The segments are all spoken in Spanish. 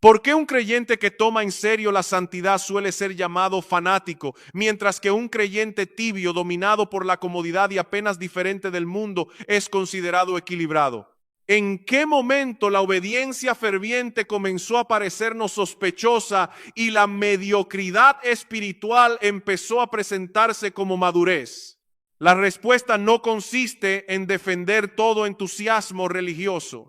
¿Por qué un creyente que toma en serio la santidad suele ser llamado fanático, mientras que un creyente tibio, dominado por la comodidad y apenas diferente del mundo, es considerado equilibrado? ¿En qué momento la obediencia ferviente comenzó a parecernos sospechosa y la mediocridad espiritual empezó a presentarse como madurez? La respuesta no consiste en defender todo entusiasmo religioso.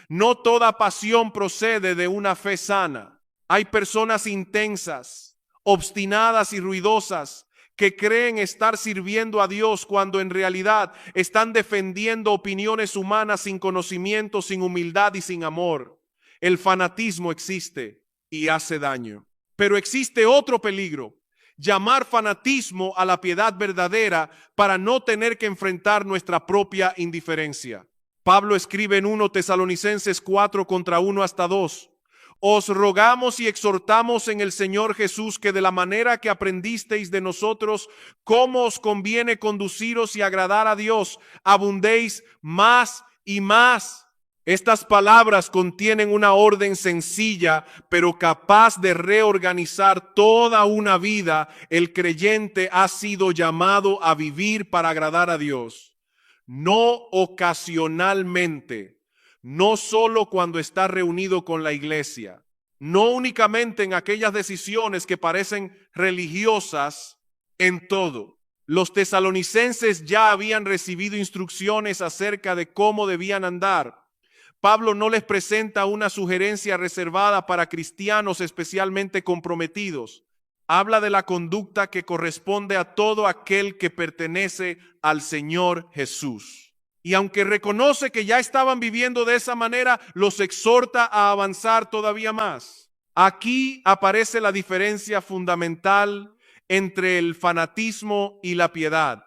No toda pasión procede de una fe sana. Hay personas intensas, obstinadas y ruidosas que creen estar sirviendo a Dios cuando en realidad están defendiendo opiniones humanas sin conocimiento, sin humildad y sin amor. El fanatismo existe y hace daño. Pero existe otro peligro: llamar fanatismo a la piedad verdadera para no tener que enfrentar nuestra propia indiferencia. Pablo escribe en 1 Tesalonicenses 4, contra 1 hasta 2. Os rogamos y exhortamos en el Señor Jesús que de la manera que aprendisteis de nosotros cómo os conviene conduciros y agradar a Dios, abundéis más y más. Estas palabras contienen una orden sencilla, pero capaz de reorganizar toda una vida. El creyente ha sido llamado a vivir para agradar a Dios. No ocasionalmente, no solo cuando está reunido con la iglesia, no únicamente en aquellas decisiones que parecen religiosas, en todo. Los tesalonicenses ya habían recibido instrucciones acerca de cómo debían andar. Pablo no les presenta una sugerencia reservada para cristianos especialmente comprometidos. Habla de la conducta que corresponde a todo aquel que pertenece al Señor Jesús. Y aunque reconoce que ya estaban viviendo de esa manera, los exhorta a avanzar todavía más. Aquí aparece la diferencia fundamental entre el fanatismo y la piedad.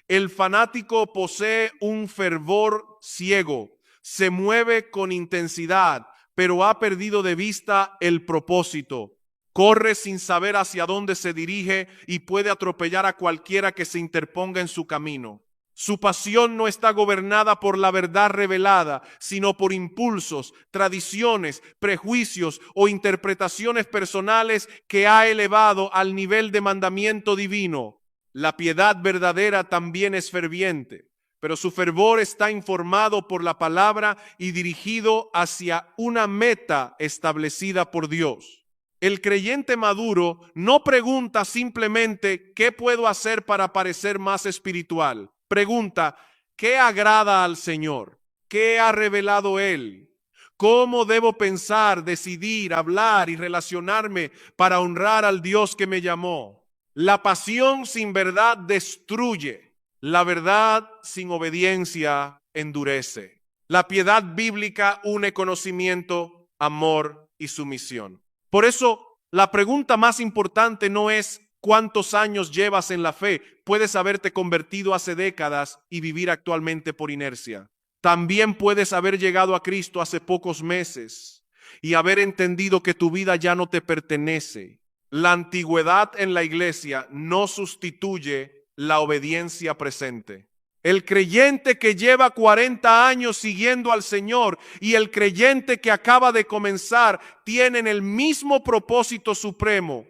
El fanático posee un fervor ciego, se mueve con intensidad, pero ha perdido de vista el propósito. Corre sin saber hacia dónde se dirige y puede atropellar a cualquiera que se interponga en su camino. Su pasión no está gobernada por la verdad revelada, sino por impulsos, tradiciones, prejuicios o interpretaciones personales que ha elevado al nivel de mandamiento divino. La piedad verdadera también es ferviente, pero su fervor está informado por la palabra y dirigido hacia una meta establecida por Dios. El creyente maduro no pregunta simplemente ¿qué puedo hacer para parecer más espiritual? Pregunta ¿qué agrada al Señor? ¿Qué ha revelado Él? ¿Cómo debo pensar, decidir, hablar y relacionarme para honrar al Dios que me llamó? La pasión sin verdad destruye. La verdad sin obediencia endurece. La piedad bíblica une conocimiento, amor y sumisión. Por eso, la pregunta más importante no es ¿cuántos años llevas en la fe? Puedes haberte convertido hace décadas y vivir actualmente por inercia. También puedes haber llegado a Cristo hace pocos meses y haber entendido que tu vida ya no te pertenece. La antigüedad en la iglesia no sustituye la obediencia presente. El creyente que lleva 40 años siguiendo al Señor y el creyente que acaba de comenzar tienen el mismo propósito supremo: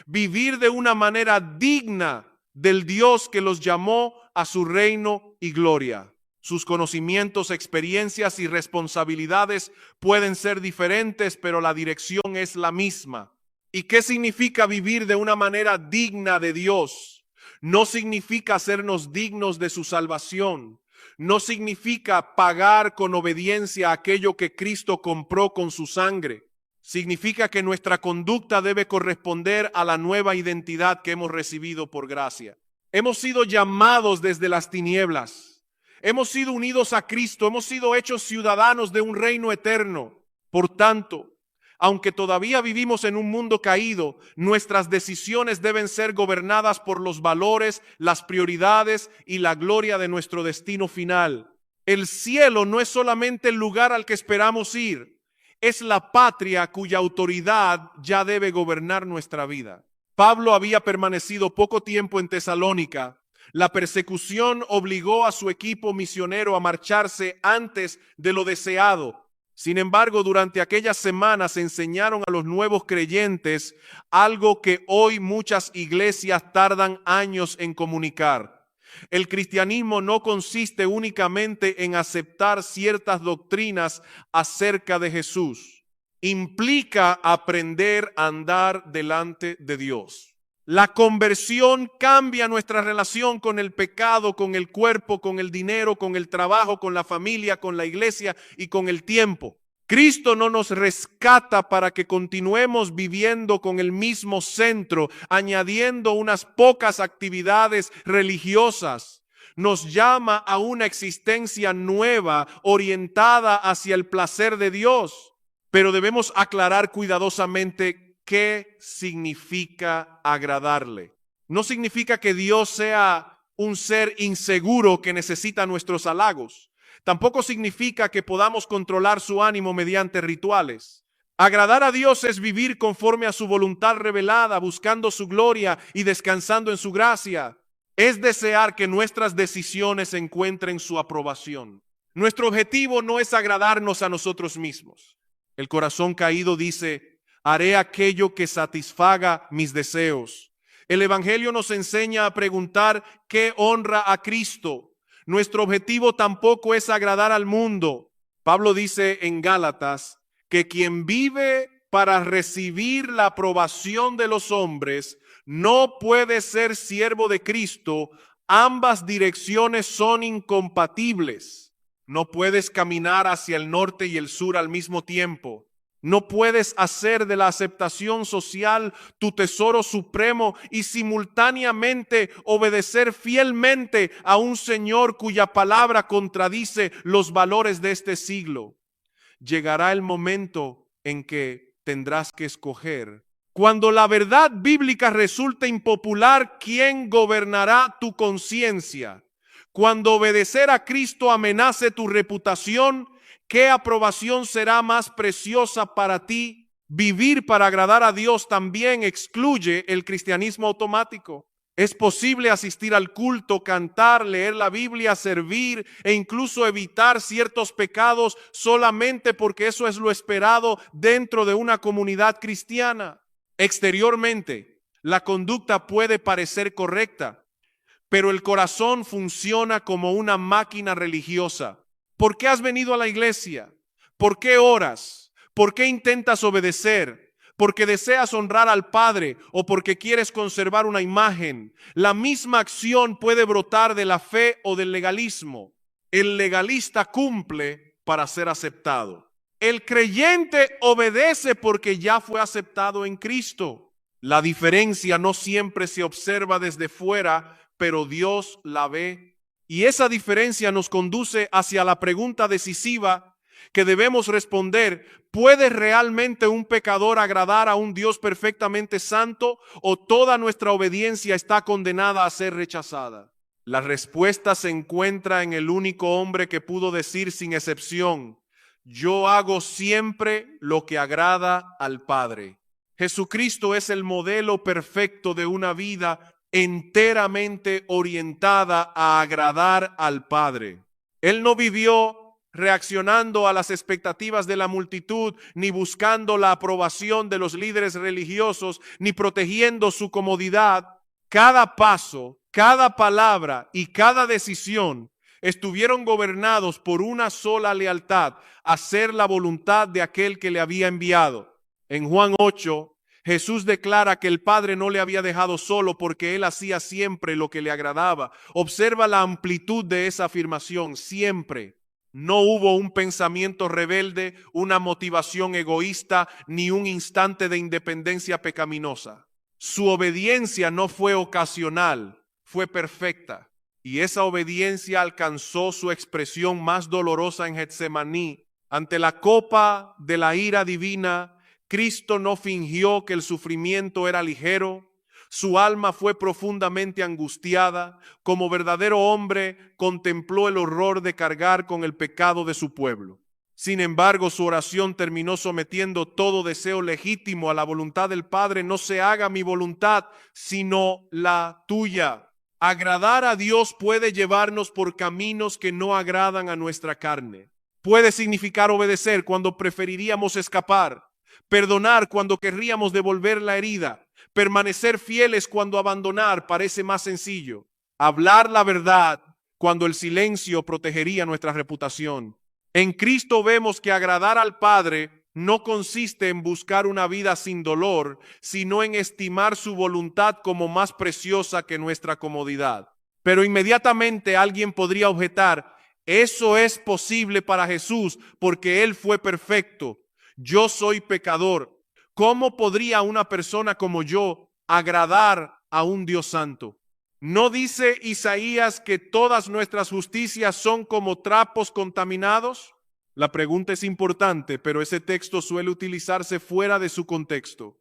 vivir de una manera digna del Dios que los llamó a su reino y gloria. Sus conocimientos, experiencias y responsabilidades pueden ser diferentes, pero la dirección es la misma. ¿Y qué significa vivir de una manera digna de Dios? No significa hacernos dignos de su salvación. No significa pagar con obediencia aquello que Cristo compró con su sangre. Significa que nuestra conducta debe corresponder a la nueva identidad que hemos recibido por gracia. Hemos sido llamados desde las tinieblas. Hemos sido unidos a Cristo. Hemos sido hechos ciudadanos de un reino eterno. Por tanto, aunque todavía vivimos en un mundo caído, nuestras decisiones deben ser gobernadas por los valores, las prioridades y la gloria de nuestro destino final. El cielo no es solamente el lugar al que esperamos ir, es la patria cuya autoridad ya debe gobernar nuestra vida. Pablo había permanecido poco tiempo en Tesalónica. La persecución obligó a su equipo misionero a marcharse antes de lo deseado. Sin embargo, durante aquellas semanas enseñaron a los nuevos creyentes algo que hoy muchas iglesias tardan años en comunicar. El cristianismo no consiste únicamente en aceptar ciertas doctrinas acerca de Jesús. Implica aprender a andar delante de Dios. La conversión cambia nuestra relación con el pecado, con el cuerpo, con el dinero, con el trabajo, con la familia, con la iglesia y con el tiempo. Cristo no nos rescata para que continuemos viviendo con el mismo centro, añadiendo unas pocas actividades religiosas. Nos llama a una existencia nueva, orientada hacia el placer de Dios. Pero debemos aclarar cuidadosamente ¿qué significa agradarle? No significa que Dios sea un ser inseguro que necesita nuestros halagos. Tampoco significa que podamos controlar su ánimo mediante rituales. Agradar a Dios es vivir conforme a su voluntad revelada, buscando su gloria y descansando en su gracia. Es desear que nuestras decisiones encuentren su aprobación. Nuestro objetivo no es agradarnos a nosotros mismos. El corazón caído dice: haré aquello que satisfaga mis deseos. El Evangelio nos enseña a preguntar qué honra a Cristo. Nuestro objetivo tampoco es agradar al mundo. Pablo dice en Gálatas que quien vive para recibir la aprobación de los hombres no puede ser siervo de Cristo. Ambas direcciones son incompatibles. No puedes caminar hacia el norte y el sur al mismo tiempo. No puedes hacer de la aceptación social tu tesoro supremo y simultáneamente obedecer fielmente a un Señor cuya palabra contradice los valores de este siglo. Llegará el momento en que tendrás que escoger. Cuando la verdad bíblica resulte impopular, ¿quién gobernará tu conciencia? Cuando obedecer a Cristo amenace tu reputación, ¿qué aprobación será más preciosa para ti? Vivir para agradar a Dios también excluye el cristianismo automático. Es posible asistir al culto, cantar, leer la Biblia, servir e incluso evitar ciertos pecados solamente porque eso es lo esperado dentro de una comunidad cristiana. Exteriormente, la conducta puede parecer correcta, pero el corazón funciona como una máquina religiosa. ¿Por qué has venido a la iglesia? ¿Por qué oras? ¿Por qué intentas obedecer? ¿Porque deseas honrar al Padre o porque quieres conservar una imagen? La misma acción puede brotar de la fe o del legalismo. El legalista cumple para ser aceptado. El creyente obedece porque ya fue aceptado en Cristo. La diferencia no siempre se observa desde fuera, pero Dios la ve. Y esa diferencia nos conduce hacia la pregunta decisiva que debemos responder: ¿puede realmente un pecador agradar a un Dios perfectamente santo o toda nuestra obediencia está condenada a ser rechazada? La respuesta se encuentra en el único hombre que pudo decir sin excepción: yo hago siempre lo que agrada al Padre. Jesucristo es el modelo perfecto de una vida enteramente orientada a agradar al Padre. Él no vivió reaccionando a las expectativas de la multitud, ni buscando la aprobación de los líderes religiosos, ni protegiendo su comodidad. Cada paso, cada palabra y cada decisión estuvieron gobernados por una sola lealtad: hacer la voluntad de aquel que le había enviado. En Juan 8, Jesús declara que el Padre no le había dejado solo porque Él hacía siempre lo que le agradaba. Observa la amplitud de esa afirmación: siempre. No hubo un pensamiento rebelde, una motivación egoísta, ni un instante de independencia pecaminosa. Su obediencia no fue ocasional, fue perfecta. Y esa obediencia alcanzó su expresión más dolorosa en Getsemaní. Ante la copa de la ira divina, Cristo no fingió que el sufrimiento era ligero. Su alma fue profundamente angustiada. Como verdadero hombre, contempló el horror de cargar con el pecado de su pueblo. Sin embargo, su oración terminó sometiendo todo deseo legítimo a la voluntad del Padre: no se haga mi voluntad, sino la tuya. Agradar a Dios puede llevarnos por caminos que no agradan a nuestra carne. Puede significar obedecer cuando preferiríamos escapar, perdonar cuando querríamos devolver la herida, permanecer fieles cuando abandonar parece más sencillo, hablar la verdad cuando el silencio protegería nuestra reputación. En Cristo vemos que agradar al Padre no consiste en buscar una vida sin dolor, sino en estimar su voluntad como más preciosa que nuestra comodidad. Pero inmediatamente alguien podría objetar: eso es posible para Jesús porque Él fue perfecto. Yo soy pecador. ¿Cómo podría una persona como yo agradar a un Dios santo? ¿No dice Isaías que todas nuestras justicias son como trapos contaminados? La pregunta es importante, pero ese texto suele utilizarse fuera de su contexto.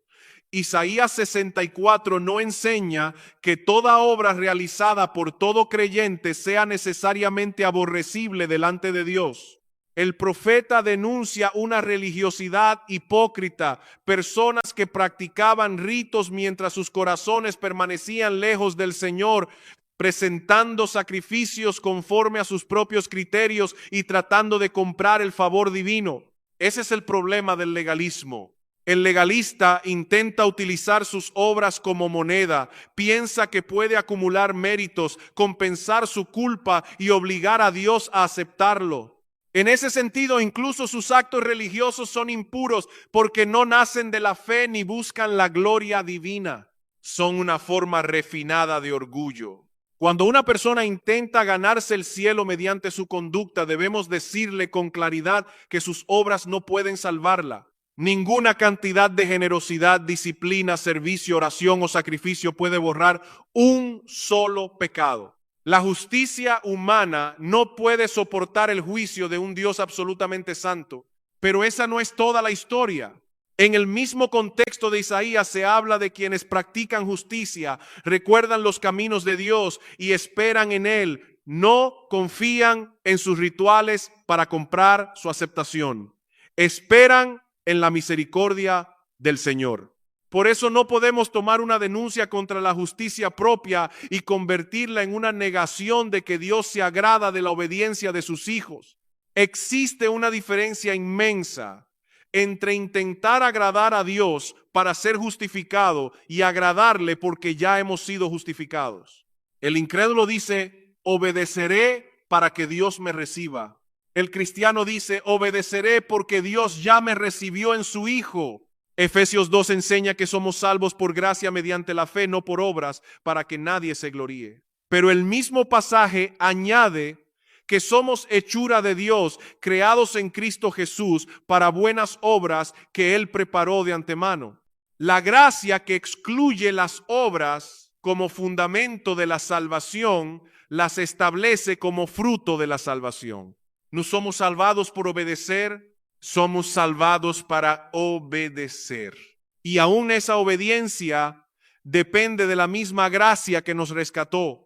Isaías 64 no enseña que toda obra realizada por todo creyente sea necesariamente aborrecible delante de Dios. El profeta denuncia una religiosidad hipócrita, personas que practicaban ritos mientras sus corazones permanecían lejos del Señor, presentando sacrificios conforme a sus propios criterios y tratando de comprar el favor divino. Ese es el problema del legalismo. El legalista intenta utilizar sus obras como moneda, piensa que puede acumular méritos, compensar su culpa y obligar a Dios a aceptarlo. En ese sentido, incluso sus actos religiosos son impuros porque no nacen de la fe ni buscan la gloria divina. Son una forma refinada de orgullo. Cuando una persona intenta ganarse el cielo mediante su conducta, debemos decirle con claridad que sus obras no pueden salvarla. Ninguna cantidad de generosidad, disciplina, servicio, oración o sacrificio puede borrar un solo pecado. La justicia humana no puede soportar el juicio de un Dios absolutamente santo, pero esa no es toda la historia. En el mismo contexto de Isaías se habla de quienes practican justicia, recuerdan los caminos de Dios y esperan en Él. No confían en sus rituales para comprar su aceptación. Esperan en la misericordia del Señor. Por eso no podemos tomar una denuncia contra la justicia propia y convertirla en una negación de que Dios se agrada de la obediencia de sus hijos. Existe una diferencia inmensa entre intentar agradar a Dios para ser justificado y agradarle porque ya hemos sido justificados. El incrédulo dice: obedeceré para que Dios me reciba. El cristiano dice: obedeceré porque Dios ya me recibió en su Hijo. Efesios 2 enseña que somos salvos por gracia mediante la fe, no por obras, para que nadie se gloríe. Pero el mismo pasaje añade que somos hechura de Dios, creados en Cristo Jesús para buenas obras que Él preparó de antemano. La gracia que excluye las obras como fundamento de la salvación, las establece como fruto de la salvación. No somos salvados por obedecer, somos salvados para obedecer. Y aún esa obediencia depende de la misma gracia que nos rescató.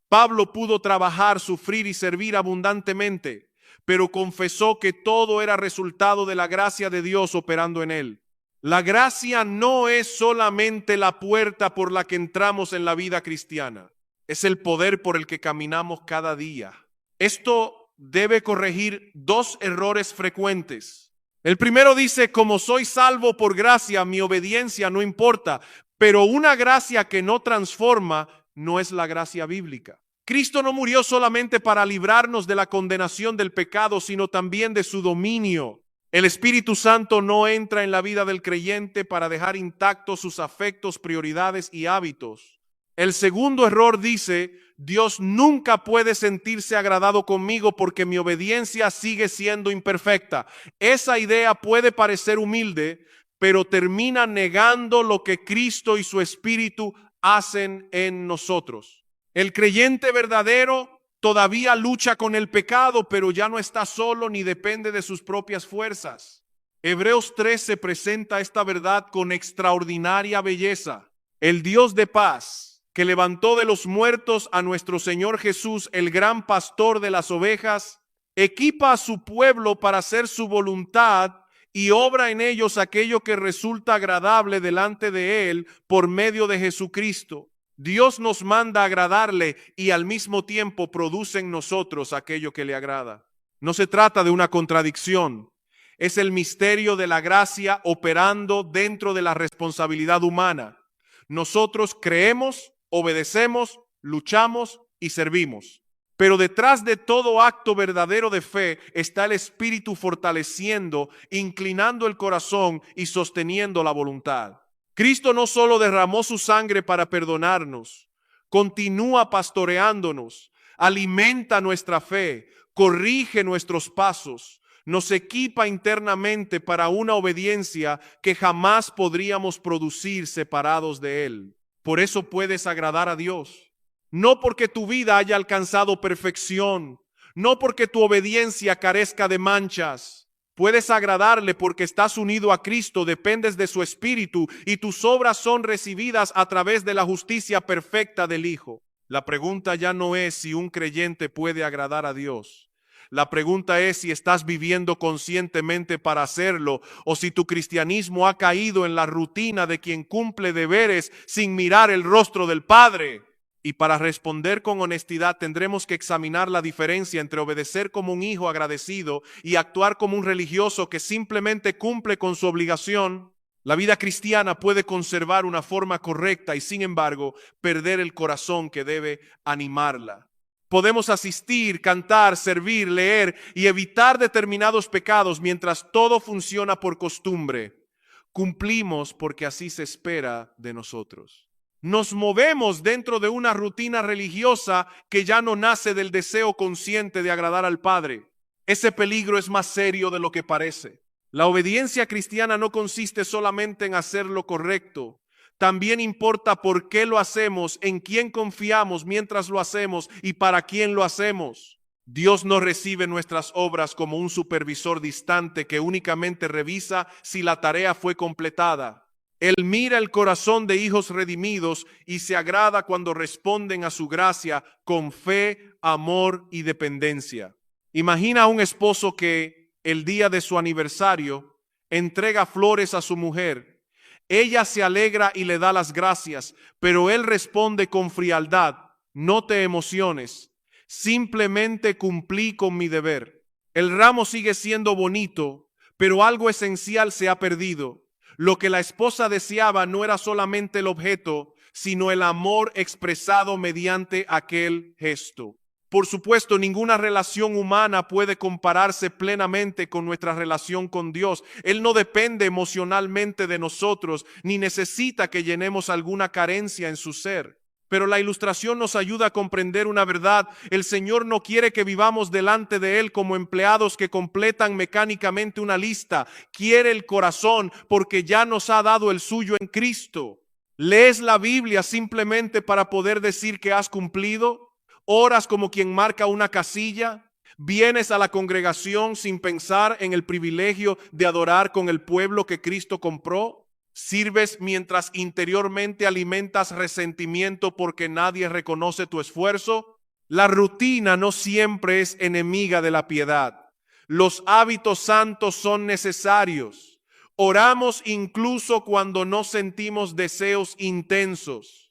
Pablo pudo trabajar, sufrir y servir abundantemente, pero confesó que todo era resultado de la gracia de Dios operando en él. La gracia no es solamente la puerta por la que entramos en la vida cristiana, es el poder por el que caminamos cada día. Esto debe corregir dos errores frecuentes. El primero dice: como soy salvo por gracia, mi obediencia no importa, pero una gracia que no transforma no es la gracia bíblica. Cristo no murió solamente para librarnos de la condenación del pecado, sino también de su dominio. El Espíritu Santo no entra en la vida del creyente para dejar intactos sus afectos, prioridades y hábitos. El segundo error dice: Dios nunca puede sentirse agradado conmigo porque mi obediencia sigue siendo imperfecta. Esa idea puede parecer humilde, pero termina negando lo que Cristo y su Espíritu hacen en nosotros. El creyente verdadero todavía lucha con el pecado, pero ya no está solo ni depende de sus propias fuerzas. Hebreos 13 presenta esta verdad con extraordinaria belleza. El Dios de paz, que levantó de los muertos a nuestro Señor Jesús, el gran pastor de las ovejas, equipa a su pueblo para hacer su voluntad y obra en ellos aquello que resulta agradable delante de Él por medio de Jesucristo. Dios nos manda agradarle y al mismo tiempo produce en nosotros aquello que le agrada. No se trata de una contradicción. Es el misterio de la gracia operando dentro de la responsabilidad humana. Nosotros creemos, obedecemos, luchamos y servimos. Pero detrás de todo acto verdadero de fe está el Espíritu fortaleciendo, inclinando el corazón y sosteniendo la voluntad. Cristo no solo derramó su sangre para perdonarnos, continúa pastoreándonos, alimenta nuestra fe, corrige nuestros pasos, nos equipa internamente para una obediencia que jamás podríamos producir separados de Él. Por eso puedes agradar a Dios. No porque tu vida haya alcanzado perfección, no porque tu obediencia carezca de manchas. Puedes agradarle porque estás unido a Cristo, dependes de su Espíritu y tus obras son recibidas a través de la justicia perfecta del Hijo. La pregunta ya no es si un creyente puede agradar a Dios. La pregunta es si estás viviendo conscientemente para hacerlo o si tu cristianismo ha caído en la rutina de quien cumple deberes sin mirar el rostro del Padre. Y para responder con honestidad tendremos que examinar la diferencia entre obedecer como un hijo agradecido y actuar como un religioso que simplemente cumple con su obligación. La vida cristiana puede conservar una forma correcta y sin embargo perder el corazón que debe animarla. Podemos asistir, cantar, servir, leer y evitar determinados pecados mientras todo funciona por costumbre. Cumplimos porque así se espera de nosotros. Nos movemos dentro de una rutina religiosa que ya no nace del deseo consciente de agradar al Padre. Ese peligro es más serio de lo que parece. La obediencia cristiana no consiste solamente en hacer lo correcto. También importa por qué lo hacemos, en quién confiamos mientras lo hacemos y para quién lo hacemos. Dios no recibe nuestras obras como un supervisor distante que únicamente revisa si la tarea fue completada. Él mira el corazón de hijos redimidos y se agrada cuando responden a su gracia con fe, amor y dependencia. Imagina a un esposo que el día de su aniversario entrega flores a su mujer. Ella se alegra y le da las gracias, pero él responde con frialdad: no te emociones, simplemente cumplí con mi deber. El ramo sigue siendo bonito, pero algo esencial se ha perdido. Lo que la esposa deseaba no era solamente el objeto, sino el amor expresado mediante aquel gesto. Por supuesto, ninguna relación humana puede compararse plenamente con nuestra relación con Dios. Él no depende emocionalmente de nosotros, ni necesita que llenemos alguna carencia en su ser. Pero la ilustración nos ayuda a comprender una verdad. El Señor no quiere que vivamos delante de Él como empleados que completan mecánicamente una lista. Quiere el corazón porque ya nos ha dado el suyo en Cristo. ¿Lees la Biblia simplemente para poder decir que has cumplido? ¿Oras como quien marca una casilla? ¿Vienes a la congregación sin pensar en el privilegio de adorar con el pueblo que Cristo compró? ¿Sirves mientras interiormente alimentas resentimiento porque nadie reconoce tu esfuerzo? La rutina no siempre es enemiga de la piedad. Los hábitos santos son necesarios. Oramos incluso cuando no sentimos deseos intensos.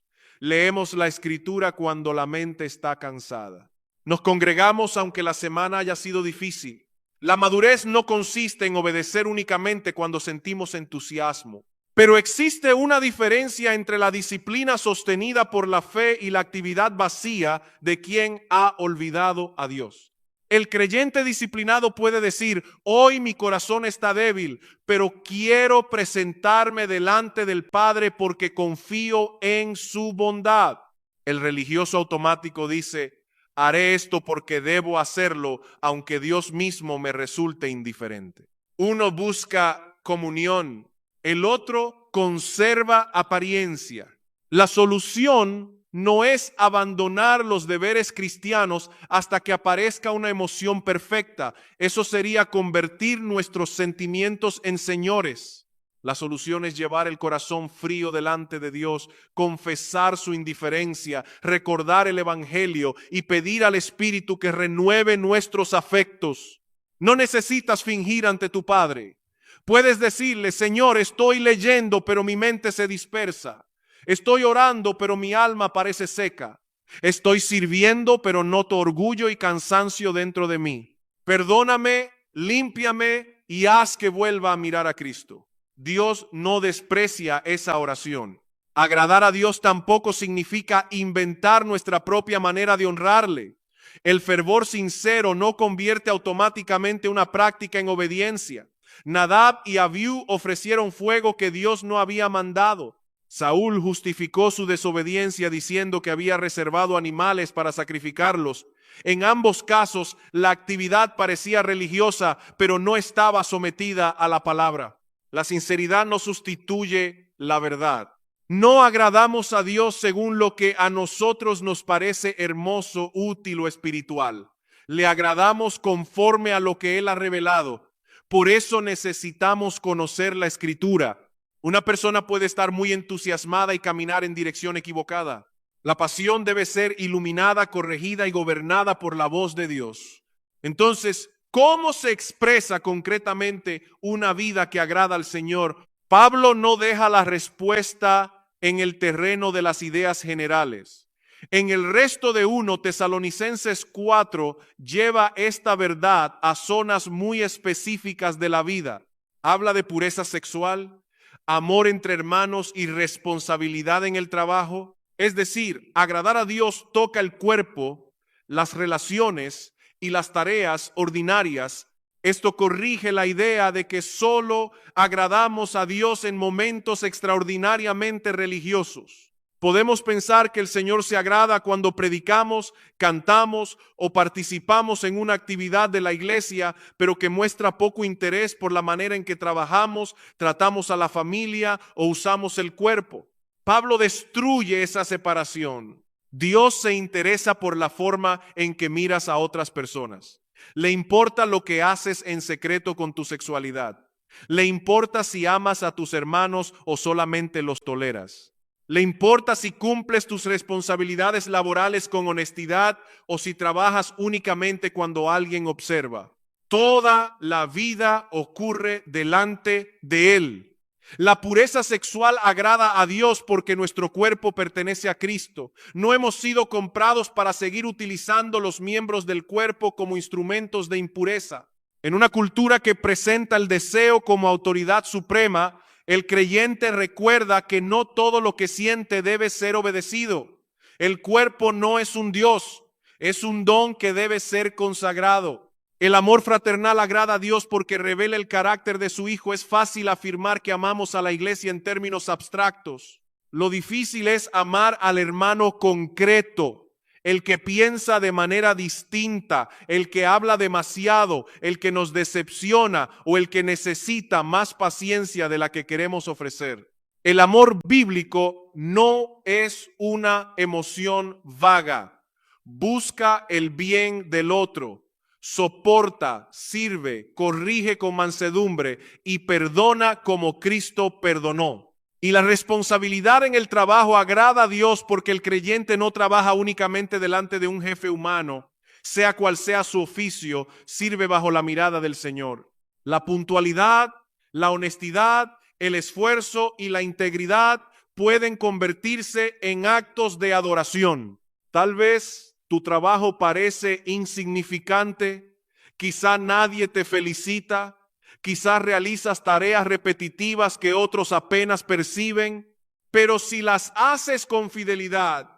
Leemos la Escritura cuando la mente está cansada. Nos congregamos aunque la semana haya sido difícil. La madurez no consiste en obedecer únicamente cuando sentimos entusiasmo. Pero existe una diferencia entre la disciplina sostenida por la fe y la actividad vacía de quien ha olvidado a Dios. El creyente disciplinado puede decir: hoy mi corazón está débil, pero quiero presentarme delante del Padre porque confío en su bondad. El religioso automático dice: haré esto porque debo hacerlo, aunque Dios mismo me resulte indiferente. Uno busca comunión. El otro conserva apariencia. La solución no es abandonar los deberes cristianos hasta que aparezca una emoción perfecta. Eso sería convertir nuestros sentimientos en señores. La solución es llevar el corazón frío delante de Dios, confesar su indiferencia, recordar el Evangelio y pedir al Espíritu que renueve nuestros afectos. No necesitas fingir ante tu Padre. Puedes decirle: Señor, estoy leyendo, pero mi mente se dispersa. Estoy orando, pero mi alma parece seca. Estoy sirviendo, pero noto orgullo y cansancio dentro de mí. Perdóname, límpiame y haz que vuelva a mirar a Cristo. Dios no desprecia esa oración. Agradar a Dios tampoco significa inventar nuestra propia manera de honrarle. El fervor sincero no convierte automáticamente una práctica en obediencia. Nadab y Abiú ofrecieron fuego que Dios no había mandado. Saúl justificó su desobediencia diciendo que había reservado animales para sacrificarlos. En ambos casos, la actividad parecía religiosa, pero no estaba sometida a la palabra. La sinceridad no sustituye la verdad. No agradamos a Dios según lo que a nosotros nos parece hermoso, útil o espiritual. Le agradamos conforme a lo que Él ha revelado. Por eso necesitamos conocer la Escritura. Una persona puede estar muy entusiasmada y caminar en dirección equivocada. La pasión debe ser iluminada, corregida y gobernada por la voz de Dios. Entonces, ¿cómo se expresa concretamente una vida que agrada al Señor? Pablo no deja la respuesta en el terreno de las ideas generales. En el resto de 1 Tesalonicenses 4 lleva esta verdad a zonas muy específicas de la vida. Habla de pureza sexual, amor entre hermanos y responsabilidad en el trabajo. Es decir, agradar a Dios toca el cuerpo, las relaciones y las tareas ordinarias. Esto corrige la idea de que solo agradamos a Dios en momentos extraordinariamente religiosos. Podemos pensar que el Señor se agrada cuando predicamos, cantamos o participamos en una actividad de la iglesia, pero que muestra poco interés por la manera en que trabajamos, tratamos a la familia o usamos el cuerpo. Pablo destruye esa separación. Dios se interesa por la forma en que miras a otras personas. Le importa lo que haces en secreto con tu sexualidad. Le importa si amas a tus hermanos o solamente los toleras. Le importa si cumples tus responsabilidades laborales con honestidad o si trabajas únicamente cuando alguien observa. Toda la vida ocurre delante de Él. La pureza sexual agrada a Dios porque nuestro cuerpo pertenece a Cristo. No hemos sido comprados para seguir utilizando los miembros del cuerpo como instrumentos de impureza. En una cultura que presenta el deseo como autoridad suprema, el creyente recuerda que no todo lo que siente debe ser obedecido. El cuerpo no es un Dios, es un don que debe ser consagrado. El amor fraternal agrada a Dios porque revela el carácter de su Hijo. Es fácil afirmar que amamos a la iglesia en términos abstractos. Lo difícil es amar al hermano concreto, el que piensa de manera distinta, el que habla demasiado, el que nos decepciona o el que necesita más paciencia de la que queremos ofrecer. El amor bíblico no es una emoción vaga. Busca el bien del otro. Soporta, sirve, corrige con mansedumbre y perdona como Cristo perdonó. Y la responsabilidad en el trabajo agrada a Dios porque el creyente no trabaja únicamente delante de un jefe humano. Sea cual sea su oficio, sirve bajo la mirada del Señor. La puntualidad, la honestidad, el esfuerzo y la integridad pueden convertirse en actos de adoración. Tal vez tu trabajo parece insignificante, quizá nadie te felicita, quizá realizas tareas repetitivas que otros apenas perciben, pero si las haces con fidelidad,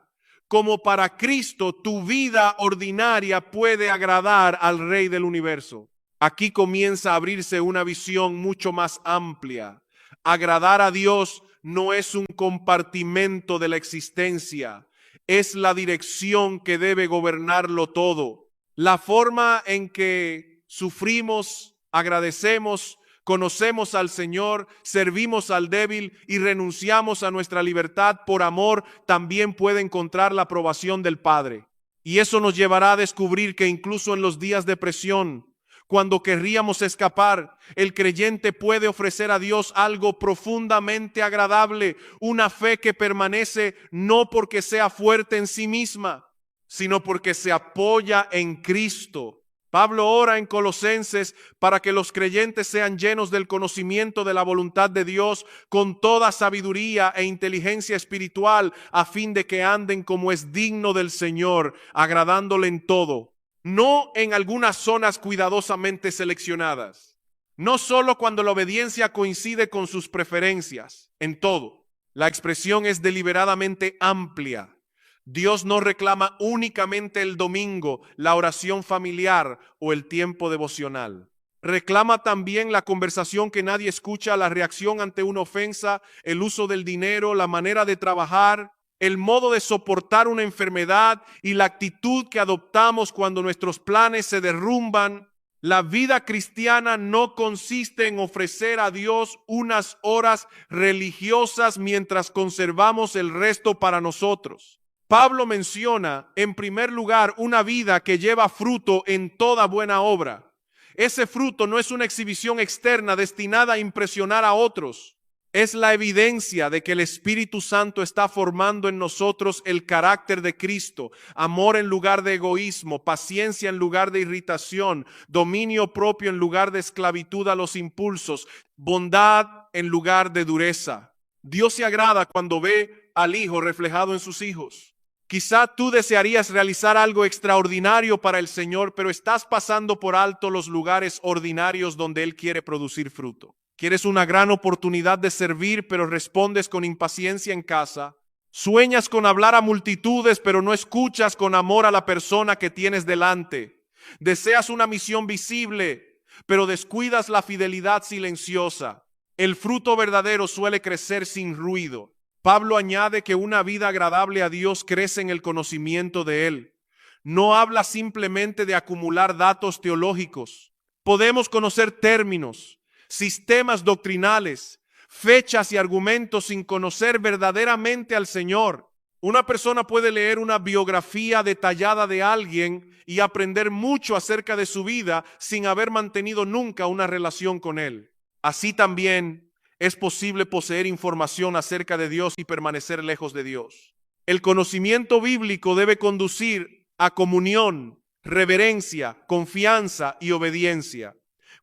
como para Cristo, tu vida ordinaria puede agradar al Rey del universo. Aquí comienza a abrirse una visión mucho más amplia. Agradar a Dios no es un compartimento de la existencia. Es la dirección que debe gobernarlo todo. La forma en que sufrimos, agradecemos, conocemos al Señor, servimos al débil y renunciamos a nuestra libertad por amor, también puede encontrar la aprobación del Padre. Y eso nos llevará a descubrir que incluso en los días de presión, cuando querríamos escapar, el creyente puede ofrecer a Dios algo profundamente agradable, una fe que permanece no porque sea fuerte en sí misma, sino porque se apoya en Cristo. Pablo ora en Colosenses para que los creyentes sean llenos del conocimiento de la voluntad de Dios con toda sabiduría e inteligencia espiritual, a fin de que anden como es digno del Señor, agradándole en todo. no en algunas zonas cuidadosamente seleccionadas, no solo cuando la obediencia coincide con sus preferencias, en todo. La expresión es deliberadamente amplia. Dios no reclama únicamente el domingo, la oración familiar o el tiempo devocional. Reclama también la conversación que nadie escucha, la reacción ante una ofensa, el uso del dinero, la manera de trabajar, el modo de soportar una enfermedad y la actitud que adoptamos cuando nuestros planes se derrumban. La vida cristiana no consiste en ofrecer a Dios unas horas religiosas mientras conservamos el resto para nosotros. Pablo menciona, en primer lugar, una vida que lleva fruto en toda buena obra. Ese fruto no es una exhibición externa destinada a impresionar a otros. Es la evidencia de que el Espíritu Santo está formando en nosotros el carácter de Cristo, amor en lugar de egoísmo, paciencia en lugar de irritación, dominio propio en lugar de esclavitud a los impulsos, bondad en lugar de dureza. Dios se agrada cuando ve al Hijo reflejado en sus hijos. Quizá tú desearías realizar algo extraordinario para el Señor, pero estás pasando por alto los lugares ordinarios donde Él quiere producir fruto. Quieres una gran oportunidad de servir, pero respondes con impaciencia en casa. Sueñas con hablar a multitudes, pero no escuchas con amor a la persona que tienes delante. Deseas una misión visible, pero descuidas la fidelidad silenciosa. El fruto verdadero suele crecer sin ruido. Pablo añade que una vida agradable a Dios crece en el conocimiento de Él. No habla simplemente de acumular datos teológicos. Podemos conocer términos, sistemas doctrinales, fechas y argumentos sin conocer verdaderamente al Señor. Una persona puede leer una biografía detallada de alguien y aprender mucho acerca de su vida sin haber mantenido nunca una relación con Él. Así también es posible poseer información acerca de Dios y permanecer lejos de Dios. El conocimiento bíblico debe conducir a comunión, reverencia, confianza y obediencia.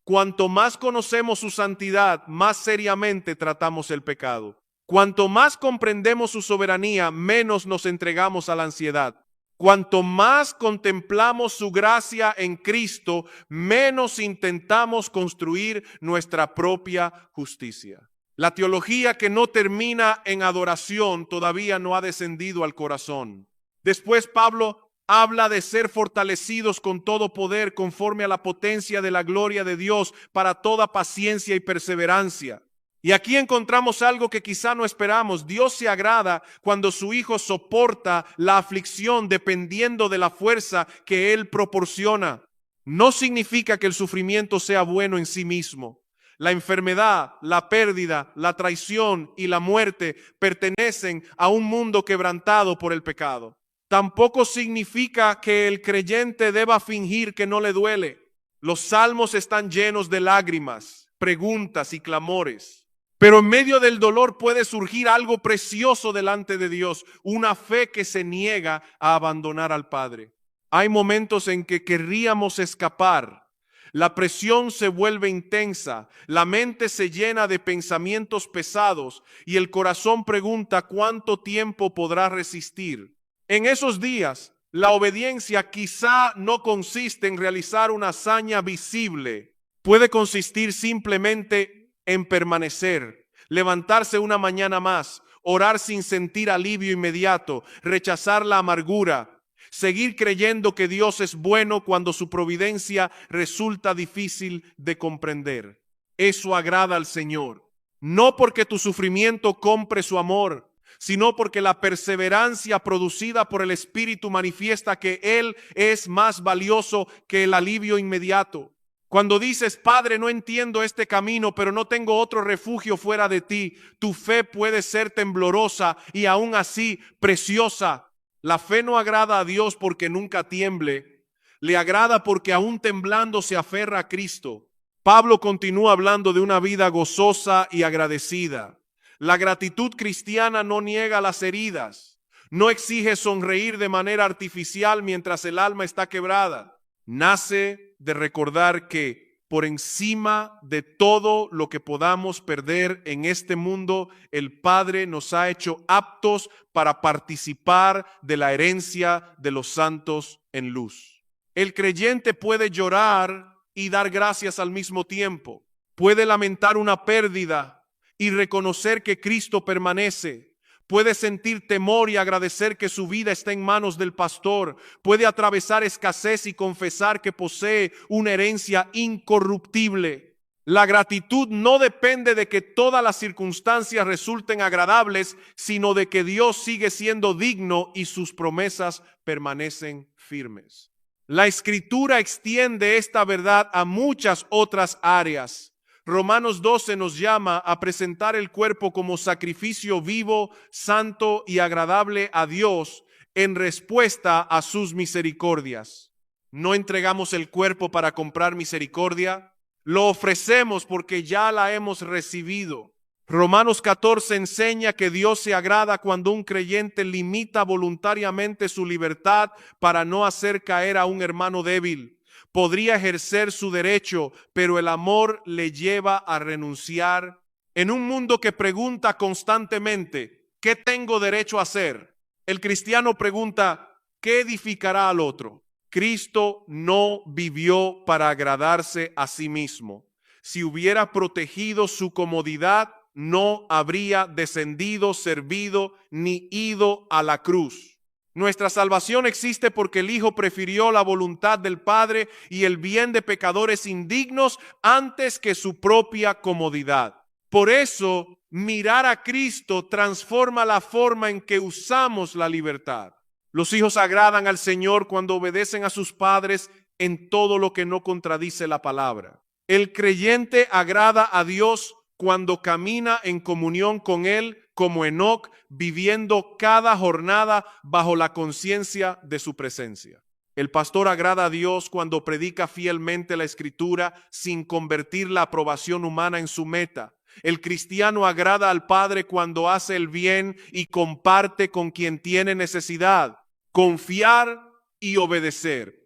Cuanto más conocemos su santidad, más seriamente tratamos el pecado. Cuanto más comprendemos su soberanía, menos nos entregamos a la ansiedad. Cuanto más contemplamos su gracia en Cristo, menos intentamos construir nuestra propia justicia. La teología que no termina en adoración todavía no ha descendido al corazón. Después Pablo habla de ser fortalecidos con todo poder conforme a la potencia de la gloria de Dios para toda paciencia y perseverancia. Y aquí encontramos algo que quizá no esperamos. Dios se agrada cuando su Hijo soporta la aflicción dependiendo de la fuerza que Él proporciona. No significa que el sufrimiento sea bueno en sí mismo. La enfermedad, la pérdida, la traición y la muerte pertenecen a un mundo quebrantado por el pecado. Tampoco significa que el creyente deba fingir que no le duele. Los salmos están llenos de lágrimas, preguntas y clamores. Pero en medio del dolor puede surgir algo precioso delante de Dios, una fe que se niega a abandonar al Padre. Hay momentos en que querríamos escapar. La presión se vuelve intensa, la mente se llena de pensamientos pesados y el corazón pregunta cuánto tiempo podrá resistir. En esos días, la obediencia quizá no consiste en realizar una hazaña visible. Puede consistir simplemente en permanecer, levantarse una mañana más, orar sin sentir alivio inmediato, rechazar la amargura, seguir creyendo que Dios es bueno cuando su providencia resulta difícil de comprender. Eso agrada al Señor. No porque tu sufrimiento compre su amor, sino porque la perseverancia producida por el Espíritu manifiesta que Él es más valioso que el alivio inmediato. Cuando dices, Padre, no entiendo este camino, pero no tengo otro refugio fuera de ti, tu fe puede ser temblorosa y aún así preciosa. La fe no agrada a Dios porque nunca tiemble, le agrada porque aún temblando se aferra a Cristo. Pablo continúa hablando de una vida gozosa y agradecida. La gratitud cristiana no niega las heridas, no exige sonreír de manera artificial mientras el alma está quebrada. Nace de recordar que por encima de todo lo que podamos perder en este mundo, el Padre nos ha hecho aptos para participar de la herencia de los santos en luz. El creyente puede llorar y dar gracias al mismo tiempo. Puede lamentar una pérdida y reconocer que Cristo permanece. Puede sentir temor y agradecer que su vida está en manos del pastor. Puede atravesar escasez y confesar que posee una herencia incorruptible. La gratitud no depende de que todas las circunstancias resulten agradables, sino de que Dios sigue siendo digno y sus promesas permanecen firmes. La Escritura extiende esta verdad a muchas otras áreas. Romanos 12 nos llama a presentar el cuerpo como sacrificio vivo, santo y agradable a Dios en respuesta a sus misericordias. No entregamos el cuerpo para comprar misericordia. Lo ofrecemos porque ya la hemos recibido. Romanos 14 enseña que Dios se agrada cuando un creyente limita voluntariamente su libertad para no hacer caer a un hermano débil. Podría ejercer su derecho, pero el amor le lleva a renunciar. En un mundo que pregunta constantemente, ¿qué tengo derecho a hacer? El cristiano pregunta, ¿qué edificará al otro? Cristo no vivió para agradarse a sí mismo. Si hubiera protegido su comodidad, no habría descendido, servido, ni ido a la cruz. Nuestra salvación existe porque el Hijo prefirió la voluntad del Padre y el bien de pecadores indignos antes que su propia comodidad. Por eso, mirar a Cristo transforma la forma en que usamos la libertad. Los hijos agradan al Señor cuando obedecen a sus padres en todo lo que no contradice la palabra. El creyente agrada a Dios cuando camina en comunión con Él como Enoc, viviendo cada jornada bajo la conciencia de su presencia. El pastor agrada a Dios cuando predica fielmente la Escritura sin convertir la aprobación humana en su meta. El cristiano agrada al Padre cuando hace el bien y comparte con quien tiene necesidad. Confiar y obedecer.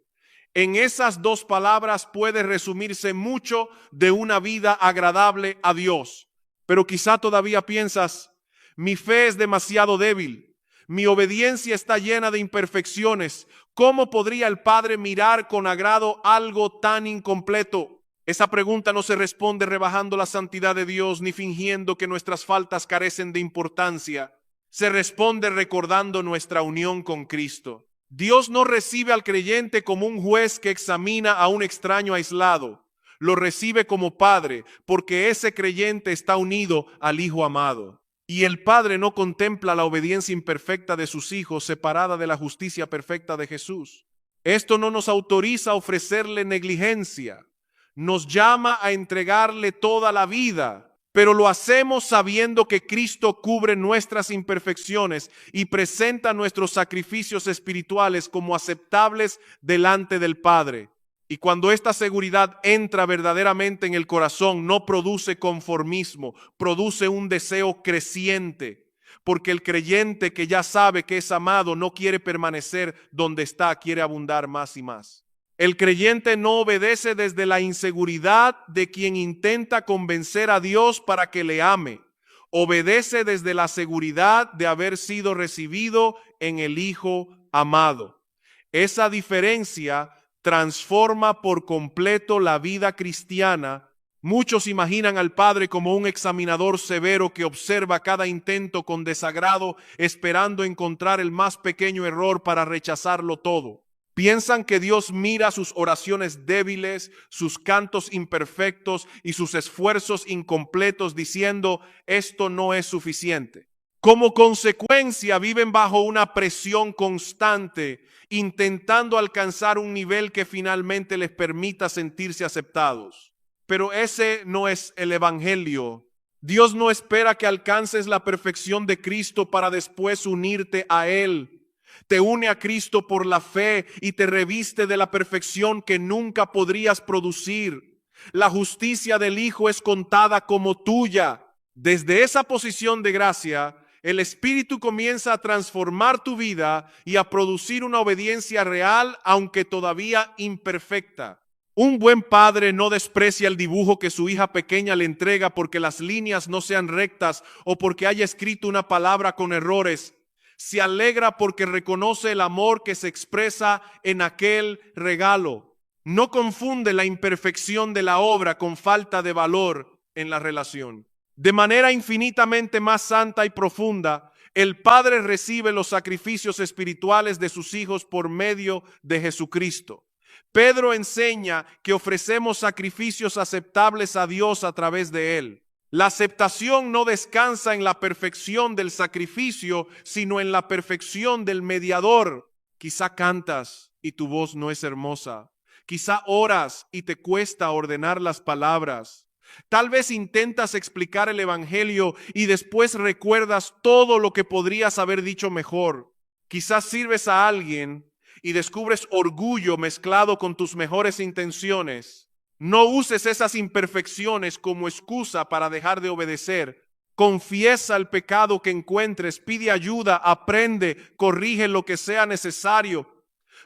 En esas dos palabras puede resumirse mucho de una vida agradable a Dios. Pero quizá todavía piensas, mi fe es demasiado débil, mi obediencia está llena de imperfecciones. ¿Cómo podría el Padre mirar con agrado algo tan incompleto? Esa pregunta no se responde rebajando la santidad de Dios ni fingiendo que nuestras faltas carecen de importancia. Se responde recordando nuestra unión con Cristo. Dios no recibe al creyente como un juez que examina a un extraño aislado. Lo recibe como Padre, porque ese creyente está unido al Hijo amado. Y el Padre no contempla la obediencia imperfecta de sus hijos separada de la justicia perfecta de Jesús. Esto no nos autoriza a ofrecerle negligencia. Nos llama a entregarle toda la vida. Pero lo hacemos sabiendo que Cristo cubre nuestras imperfecciones y presenta nuestros sacrificios espirituales como aceptables delante del Padre. Y cuando esta seguridad entra verdaderamente en el corazón, no produce conformismo, produce un deseo creciente. Porque el creyente que ya sabe que es amado no quiere permanecer donde está, quiere abundar más y más. El creyente no obedece desde la inseguridad de quien intenta convencer a Dios para que le ame. Obedece desde la seguridad de haber sido recibido en el Hijo amado. Esa diferencia transforma por completo la vida cristiana. Muchos imaginan al Padre como un examinador severo que observa cada intento con desagrado, esperando encontrar el más pequeño error para rechazarlo todo. Piensan que Dios mira sus oraciones débiles, sus cantos imperfectos y sus esfuerzos incompletos diciendo, esto no es suficiente. Como consecuencia, viven bajo una presión constante, intentando alcanzar un nivel que finalmente les permita sentirse aceptados. Pero ese no es el Evangelio. Dios no espera que alcances la perfección de Cristo para después unirte a Él. Te une a Cristo por la fe y te reviste de la perfección que nunca podrías producir. La justicia del Hijo es contada como tuya. Desde esa posición de gracia, el Espíritu comienza a transformar tu vida y a producir una obediencia real, aunque todavía imperfecta. Un buen padre no desprecia el dibujo que su hija pequeña le entrega porque las líneas no sean rectas o porque haya escrito una palabra con errores. Se alegra porque reconoce el amor que se expresa en aquel regalo. No confunde la imperfección de la obra con falta de valor en la relación. De manera infinitamente más santa y profunda, el Padre recibe los sacrificios espirituales de sus hijos por medio de Jesucristo. Pedro enseña que ofrecemos sacrificios aceptables a Dios a través de él. La aceptación no descansa en la perfección del sacrificio, sino en la perfección del mediador. Quizá cantas y tu voz no es hermosa. Quizá oras y te cuesta ordenar las palabras. Tal vez intentas explicar el evangelio y después recuerdas todo lo que podrías haber dicho mejor. Quizás sirves a alguien y descubres orgullo mezclado con tus mejores intenciones. No uses esas imperfecciones como excusa para dejar de obedecer. Confiesa el pecado que encuentres, pide ayuda, aprende, corrige lo que sea necesario.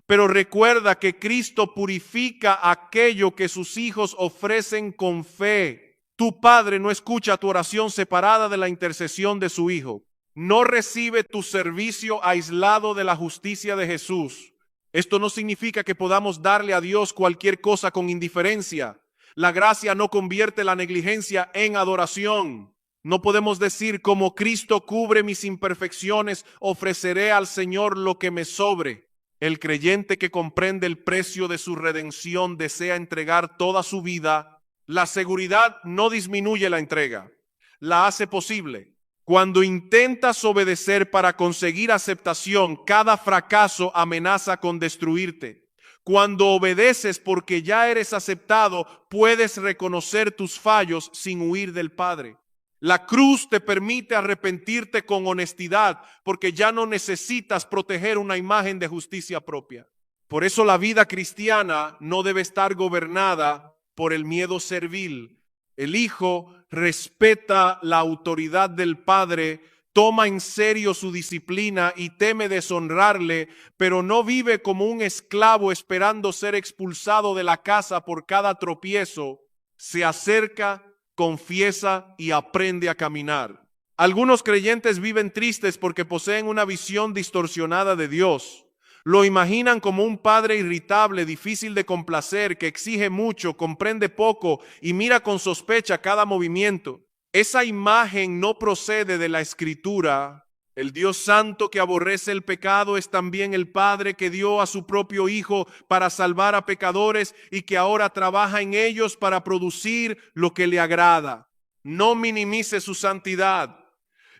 Pero recuerda que Cristo purifica aquello que sus hijos ofrecen con fe. Tu Padre no escucha tu oración separada de la intercesión de su Hijo. No recibe tu servicio aislado de la justicia de Jesús. Esto no significa que podamos darle a Dios cualquier cosa con indiferencia. La gracia no convierte la negligencia en adoración. No podemos decir, como Cristo cubre mis imperfecciones, ofreceré al Señor lo que me sobre. El creyente que comprende el precio de su redención desea entregar toda su vida. La seguridad no disminuye la entrega, la hace posible. Cuando intentas obedecer para conseguir aceptación, cada fracaso amenaza con destruirte. Cuando obedeces porque ya eres aceptado, puedes reconocer tus fallos sin huir del Padre. La cruz te permite arrepentirte con honestidad porque ya no necesitas proteger una imagen de justicia propia. Por eso la vida cristiana no debe estar gobernada por el miedo servil. El Hijo respeta la autoridad del Padre, toma en serio su disciplina y teme deshonrarle, pero no vive como un esclavo esperando ser expulsado de la casa por cada tropiezo. Se acerca, confiesa y aprende a caminar. Algunos creyentes viven tristes porque poseen una visión distorsionada de Dios. Lo imaginan como un padre irritable, difícil de complacer, que exige mucho, comprende poco y mira con sospecha cada movimiento. Esa imagen no procede de la Escritura. El Dios santo que aborrece el pecado es también el Padre que dio a su propio Hijo para salvar a pecadores y que ahora trabaja en ellos para producir lo que le agrada. No minimice su santidad,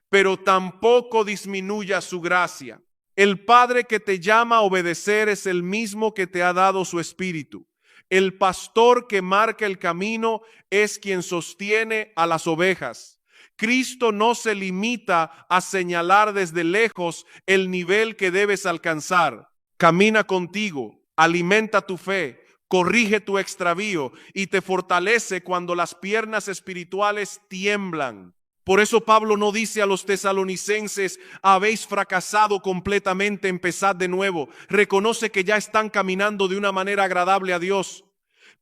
pero tampoco disminuya su gracia. El Padre que te llama a obedecer es el mismo que te ha dado su Espíritu. El pastor que marca el camino es quien sostiene a las ovejas. Cristo no se limita a señalar desde lejos el nivel que debes alcanzar. Camina contigo, alimenta tu fe, corrige tu extravío y te fortalece cuando las piernas espirituales tiemblan. Por eso Pablo no dice a los tesalonicenses, habéis fracasado completamente, empezad de nuevo. Reconoce que ya están caminando de una manera agradable a Dios,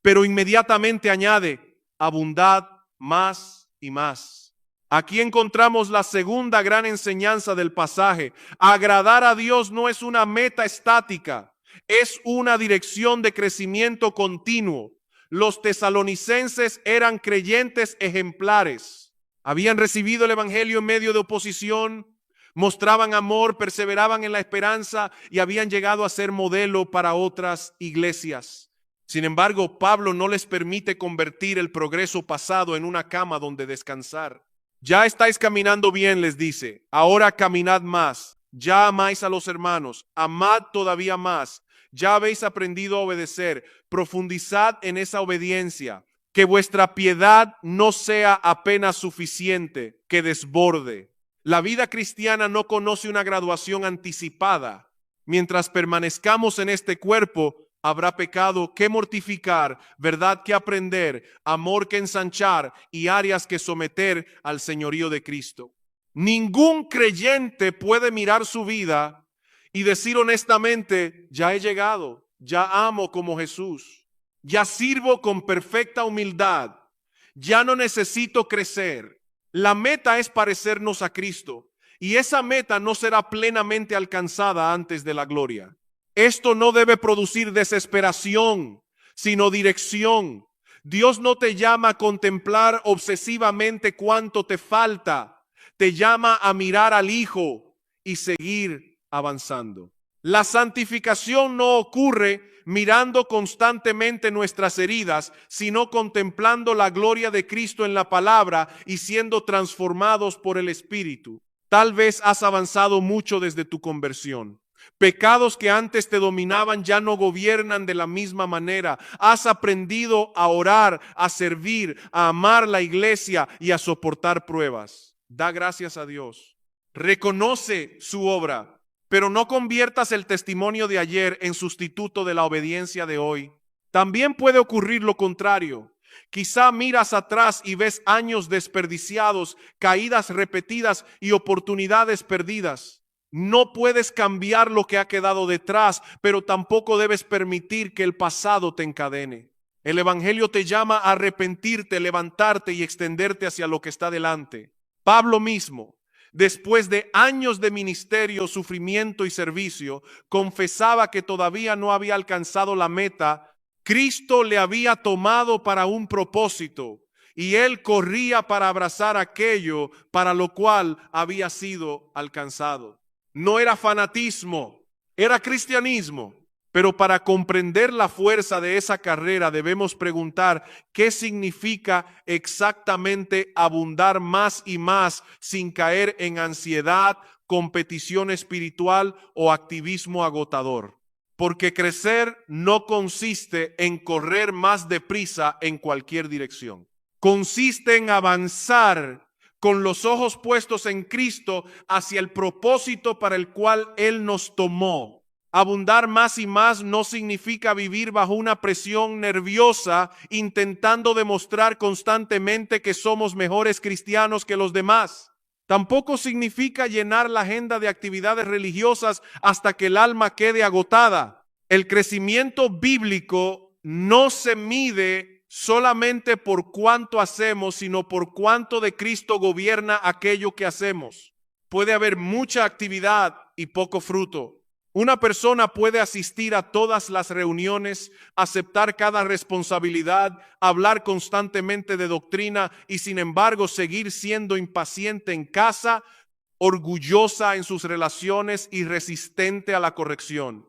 pero inmediatamente añade, abundad más y más. Aquí encontramos la segunda gran enseñanza del pasaje. Agradar a Dios no es una meta estática, es una dirección de crecimiento continuo. Los tesalonicenses eran creyentes ejemplares. Habían recibido el evangelio en medio de oposición, mostraban amor, perseveraban en la esperanza y habían llegado a ser modelo para otras iglesias. Sin embargo, Pablo no les permite convertir el progreso pasado en una cama donde descansar. Ya estáis caminando bien, les dice, ahora caminad más. Ya amáis a los hermanos, amad todavía más. Ya habéis aprendido a obedecer, profundizad en esa obediencia. Que vuestra piedad no sea apenas suficiente, que desborde. La vida cristiana no conoce una graduación anticipada. Mientras permanezcamos en este cuerpo, habrá pecado que mortificar, verdad que aprender, amor que ensanchar y áreas que someter al señorío de Cristo. Ningún creyente puede mirar su vida y decir honestamente, ya he llegado, ya amo como Jesús. Ya sirvo con perfecta humildad. Ya no necesito crecer. La meta es parecernos a Cristo. y esa meta no será plenamente alcanzada antes de la gloria. Esto no debe producir desesperación, sino dirección. Dios no te llama a contemplar obsesivamente cuánto te falta, te llama a mirar al Hijo y seguir avanzando. La santificación no ocurre mirando constantemente nuestras heridas, sino contemplando la gloria de Cristo en la palabra y siendo transformados por el Espíritu. Tal vez has avanzado mucho desde tu conversión. Pecados que antes te dominaban ya no gobiernan de la misma manera. Has aprendido a orar, a servir, a amar la iglesia y a soportar pruebas. Da gracias a Dios. Reconoce su obra, pero no conviertas el testimonio de ayer en sustituto de la obediencia de hoy. También puede ocurrir lo contrario. Quizá miras atrás y ves años desperdiciados, caídas repetidas y oportunidades perdidas. No puedes cambiar lo que ha quedado detrás, pero tampoco debes permitir que el pasado te encadene. El Evangelio te llama a arrepentirte, levantarte y extenderte hacia lo que está delante. Pablo mismo, después de años de ministerio, sufrimiento y servicio, confesaba que todavía no había alcanzado la meta. Cristo le había tomado para un propósito y él corría para abrazar aquello para lo cual había sido alcanzado. No era fanatismo, era cristianismo. Pero para comprender la fuerza de esa carrera debemos preguntar qué significa exactamente abundar más y más sin caer en ansiedad, competición espiritual o activismo agotador. Porque crecer no consiste en correr más deprisa en cualquier dirección. Consiste en avanzar con los ojos puestos en Cristo hacia el propósito para el cual Él nos tomó. Abundar más y más no significa vivir bajo una presión nerviosa intentando demostrar constantemente que somos mejores cristianos que los demás. Tampoco significa llenar la agenda de actividades religiosas hasta que el alma quede agotada. El crecimiento bíblico no se mide solamente por cuánto hacemos, sino por cuánto de Cristo gobierna aquello que hacemos. Puede haber mucha actividad y poco fruto. Una persona puede asistir a todas las reuniones, aceptar cada responsabilidad, hablar constantemente de doctrina y sin embargo seguir siendo impaciente en casa, orgullosa en sus relaciones y resistente a la corrección.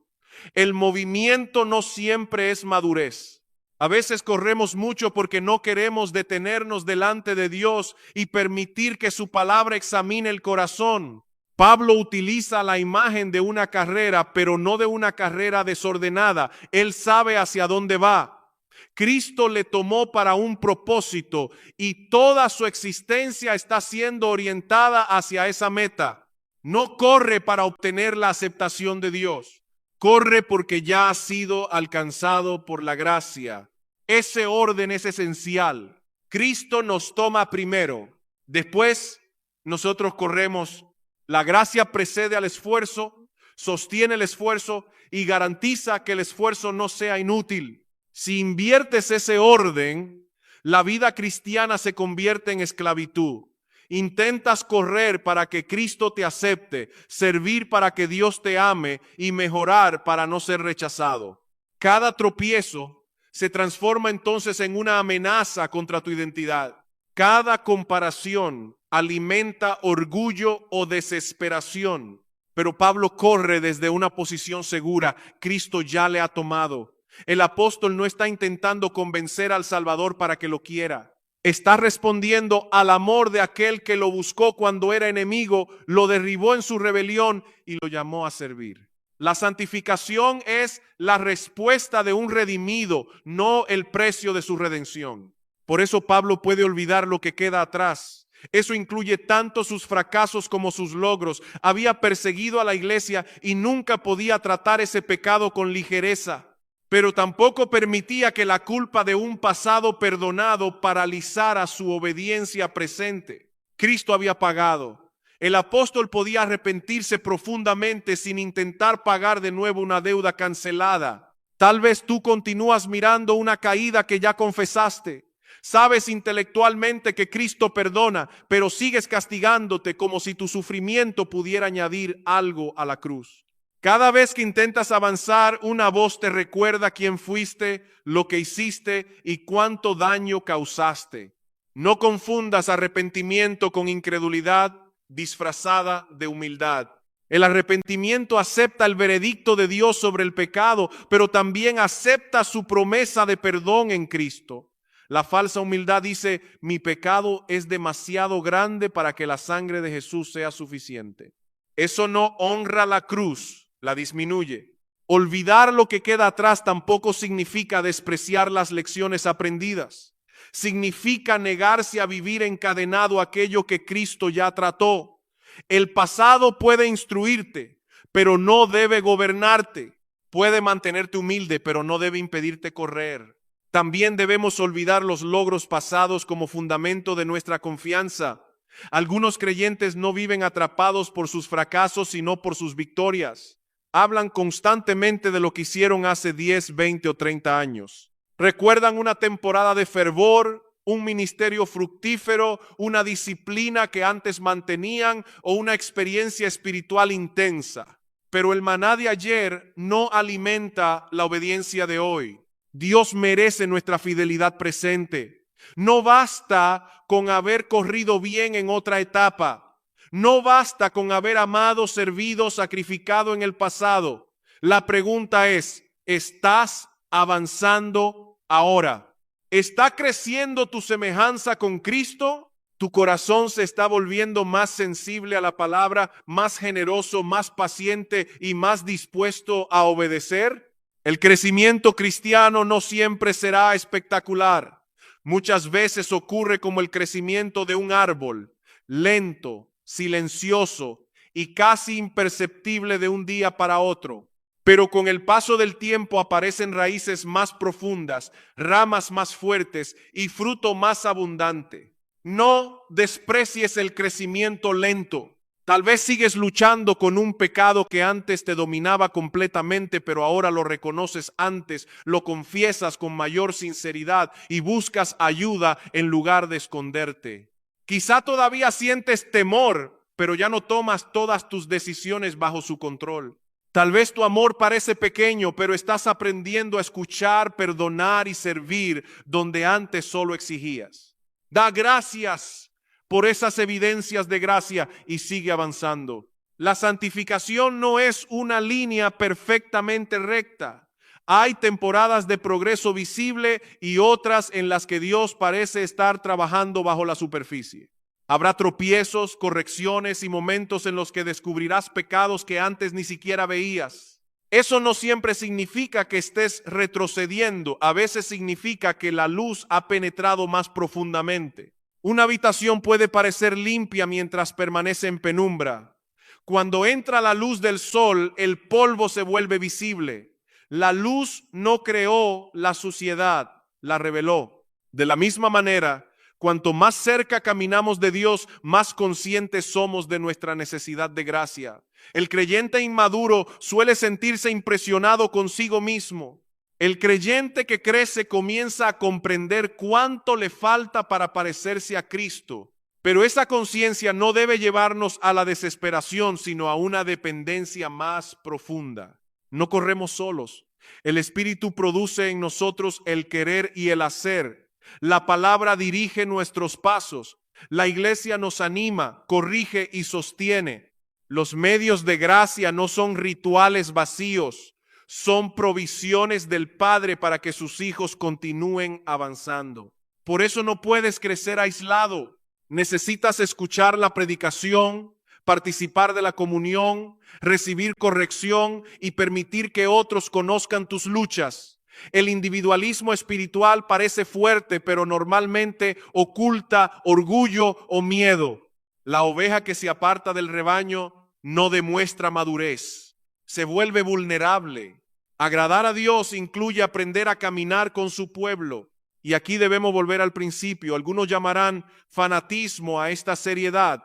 El movimiento no siempre es madurez. A veces corremos mucho porque no queremos detenernos delante de Dios y permitir que su palabra examine el corazón. Pablo utiliza la imagen de una carrera, pero no de una carrera desordenada. Él sabe hacia dónde va. Cristo le tomó para un propósito y toda su existencia está siendo orientada hacia esa meta. No corre para obtener la aceptación de Dios. Corre porque ya ha sido alcanzado por la gracia. Ese orden es esencial. Cristo nos toma primero. Después nosotros corremos. La gracia precede al esfuerzo, sostiene el esfuerzo y garantiza que el esfuerzo no sea inútil. Si inviertes ese orden, la vida cristiana se convierte en esclavitud. Intentas correr para que Cristo te acepte, servir para que Dios te ame y mejorar para no ser rechazado. Cada tropiezo se transforma entonces en una amenaza contra tu identidad. Cada comparación alimenta orgullo o desesperación. Pero Pablo corre desde una posición segura. Cristo ya le ha tomado. El apóstol no está intentando convencer al Salvador para que lo quiera. Está respondiendo al amor de aquel que lo buscó cuando era enemigo, lo derribó en su rebelión y lo llamó a servir. La santificación es la respuesta de un redimido, no el precio de su redención. Por eso Pablo puede olvidar lo que queda atrás. Eso incluye tanto sus fracasos como sus logros. Había perseguido a la iglesia y nunca podía tratar ese pecado con ligereza. Pero tampoco permitía que la culpa de un pasado perdonado paralizara su obediencia presente. Cristo había pagado. El apóstol podía arrepentirse profundamente sin intentar pagar de nuevo una deuda cancelada. Tal vez tú continúas mirando una caída que ya confesaste. Sabes intelectualmente que Cristo perdona, pero sigues castigándote como si tu sufrimiento pudiera añadir algo a la cruz. Cada vez que intentas avanzar, una voz te recuerda quién fuiste, lo que hiciste y cuánto daño causaste. No confundas arrepentimiento con incredulidad disfrazada de humildad. El arrepentimiento acepta el veredicto de Dios sobre el pecado, pero también acepta su promesa de perdón en Cristo. La falsa humildad dice: mi pecado es demasiado grande para que la sangre de Jesús sea suficiente. Eso no honra la cruz, la disminuye. Olvidar lo que queda atrás tampoco significa despreciar las lecciones aprendidas. Significa negarse a vivir encadenado a aquello que Cristo ya trató. El pasado puede instruirte, pero no debe gobernarte. Puede mantenerte humilde, pero no debe impedirte correr. También debemos olvidar los logros pasados como fundamento de nuestra confianza. Algunos creyentes no viven atrapados por sus fracasos, sino por sus victorias. Hablan constantemente de lo que hicieron hace 10, 20 o 30 años. Recuerdan una temporada de fervor, un ministerio fructífero, una disciplina que antes mantenían o una experiencia espiritual intensa. Pero el maná de ayer no alimenta la obediencia de hoy. Dios merece nuestra fidelidad presente. No basta con haber corrido bien en otra etapa. No basta con haber amado, servido, sacrificado en el pasado. La pregunta es: ¿estás avanzando ahora? ¿Está creciendo tu semejanza con Cristo? ¿Tu corazón se está volviendo más sensible a la palabra, más generoso, más paciente y más dispuesto a obedecer? El crecimiento cristiano no siempre será espectacular. Muchas veces ocurre como el crecimiento de un árbol, lento, silencioso y casi imperceptible de un día para otro. Pero con el paso del tiempo aparecen raíces más profundas, ramas más fuertes y fruto más abundante. No desprecies el crecimiento lento. Tal vez sigues luchando con un pecado que antes te dominaba completamente, pero ahora lo reconoces antes, lo confiesas con mayor sinceridad y buscas ayuda en lugar de esconderte. Quizá todavía sientes temor, pero ya no tomas todas tus decisiones bajo su control. Tal vez tu amor parece pequeño, pero estás aprendiendo a escuchar, perdonar y servir donde antes solo exigías. Da gracias por esas evidencias de gracia y sigue avanzando. La santificación no es una línea perfectamente recta. Hay temporadas de progreso visible y otras en las que Dios parece estar trabajando bajo la superficie. Habrá tropiezos, correcciones y momentos en los que descubrirás pecados que antes ni siquiera veías. Eso no siempre significa que estés retrocediendo. A veces significa que la luz ha penetrado más profundamente. Una habitación puede parecer limpia mientras permanece en penumbra. Cuando entra la luz del sol, el polvo se vuelve visible. La luz no creó la suciedad, la reveló. De la misma manera, cuanto más cerca caminamos de Dios, más conscientes somos de nuestra necesidad de gracia. El creyente inmaduro suele sentirse impresionado consigo mismo. El creyente que crece comienza a comprender cuánto le falta para parecerse a Cristo. Pero esa conciencia no debe llevarnos a la desesperación, sino a una dependencia más profunda. No corremos solos. El Espíritu produce en nosotros el querer y el hacer. La palabra dirige nuestros pasos. La iglesia nos anima, corrige y sostiene. Los medios de gracia no son rituales vacíos, son provisiones del Padre para que sus hijos continúen avanzando. Por eso no puedes crecer aislado. Necesitas escuchar la predicación, participar de la comunión, recibir corrección y permitir que otros conozcan tus luchas. El individualismo espiritual parece fuerte, pero normalmente oculta orgullo o miedo. La oveja que se aparta del rebaño no demuestra madurez, se vuelve vulnerable. Agradar a Dios incluye aprender a caminar con su pueblo. Y aquí debemos volver al principio. Algunos llamarán fanatismo a esta seriedad.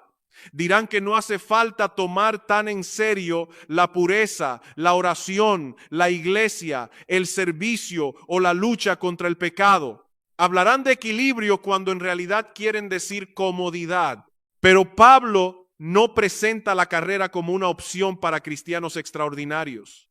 Dirán que no hace falta tomar tan en serio la pureza, la oración, la iglesia, el servicio o la lucha contra el pecado. Hablarán de equilibrio cuando en realidad quieren decir comodidad. Pero Pablo no presenta la carrera como una opción para cristianos extraordinarios.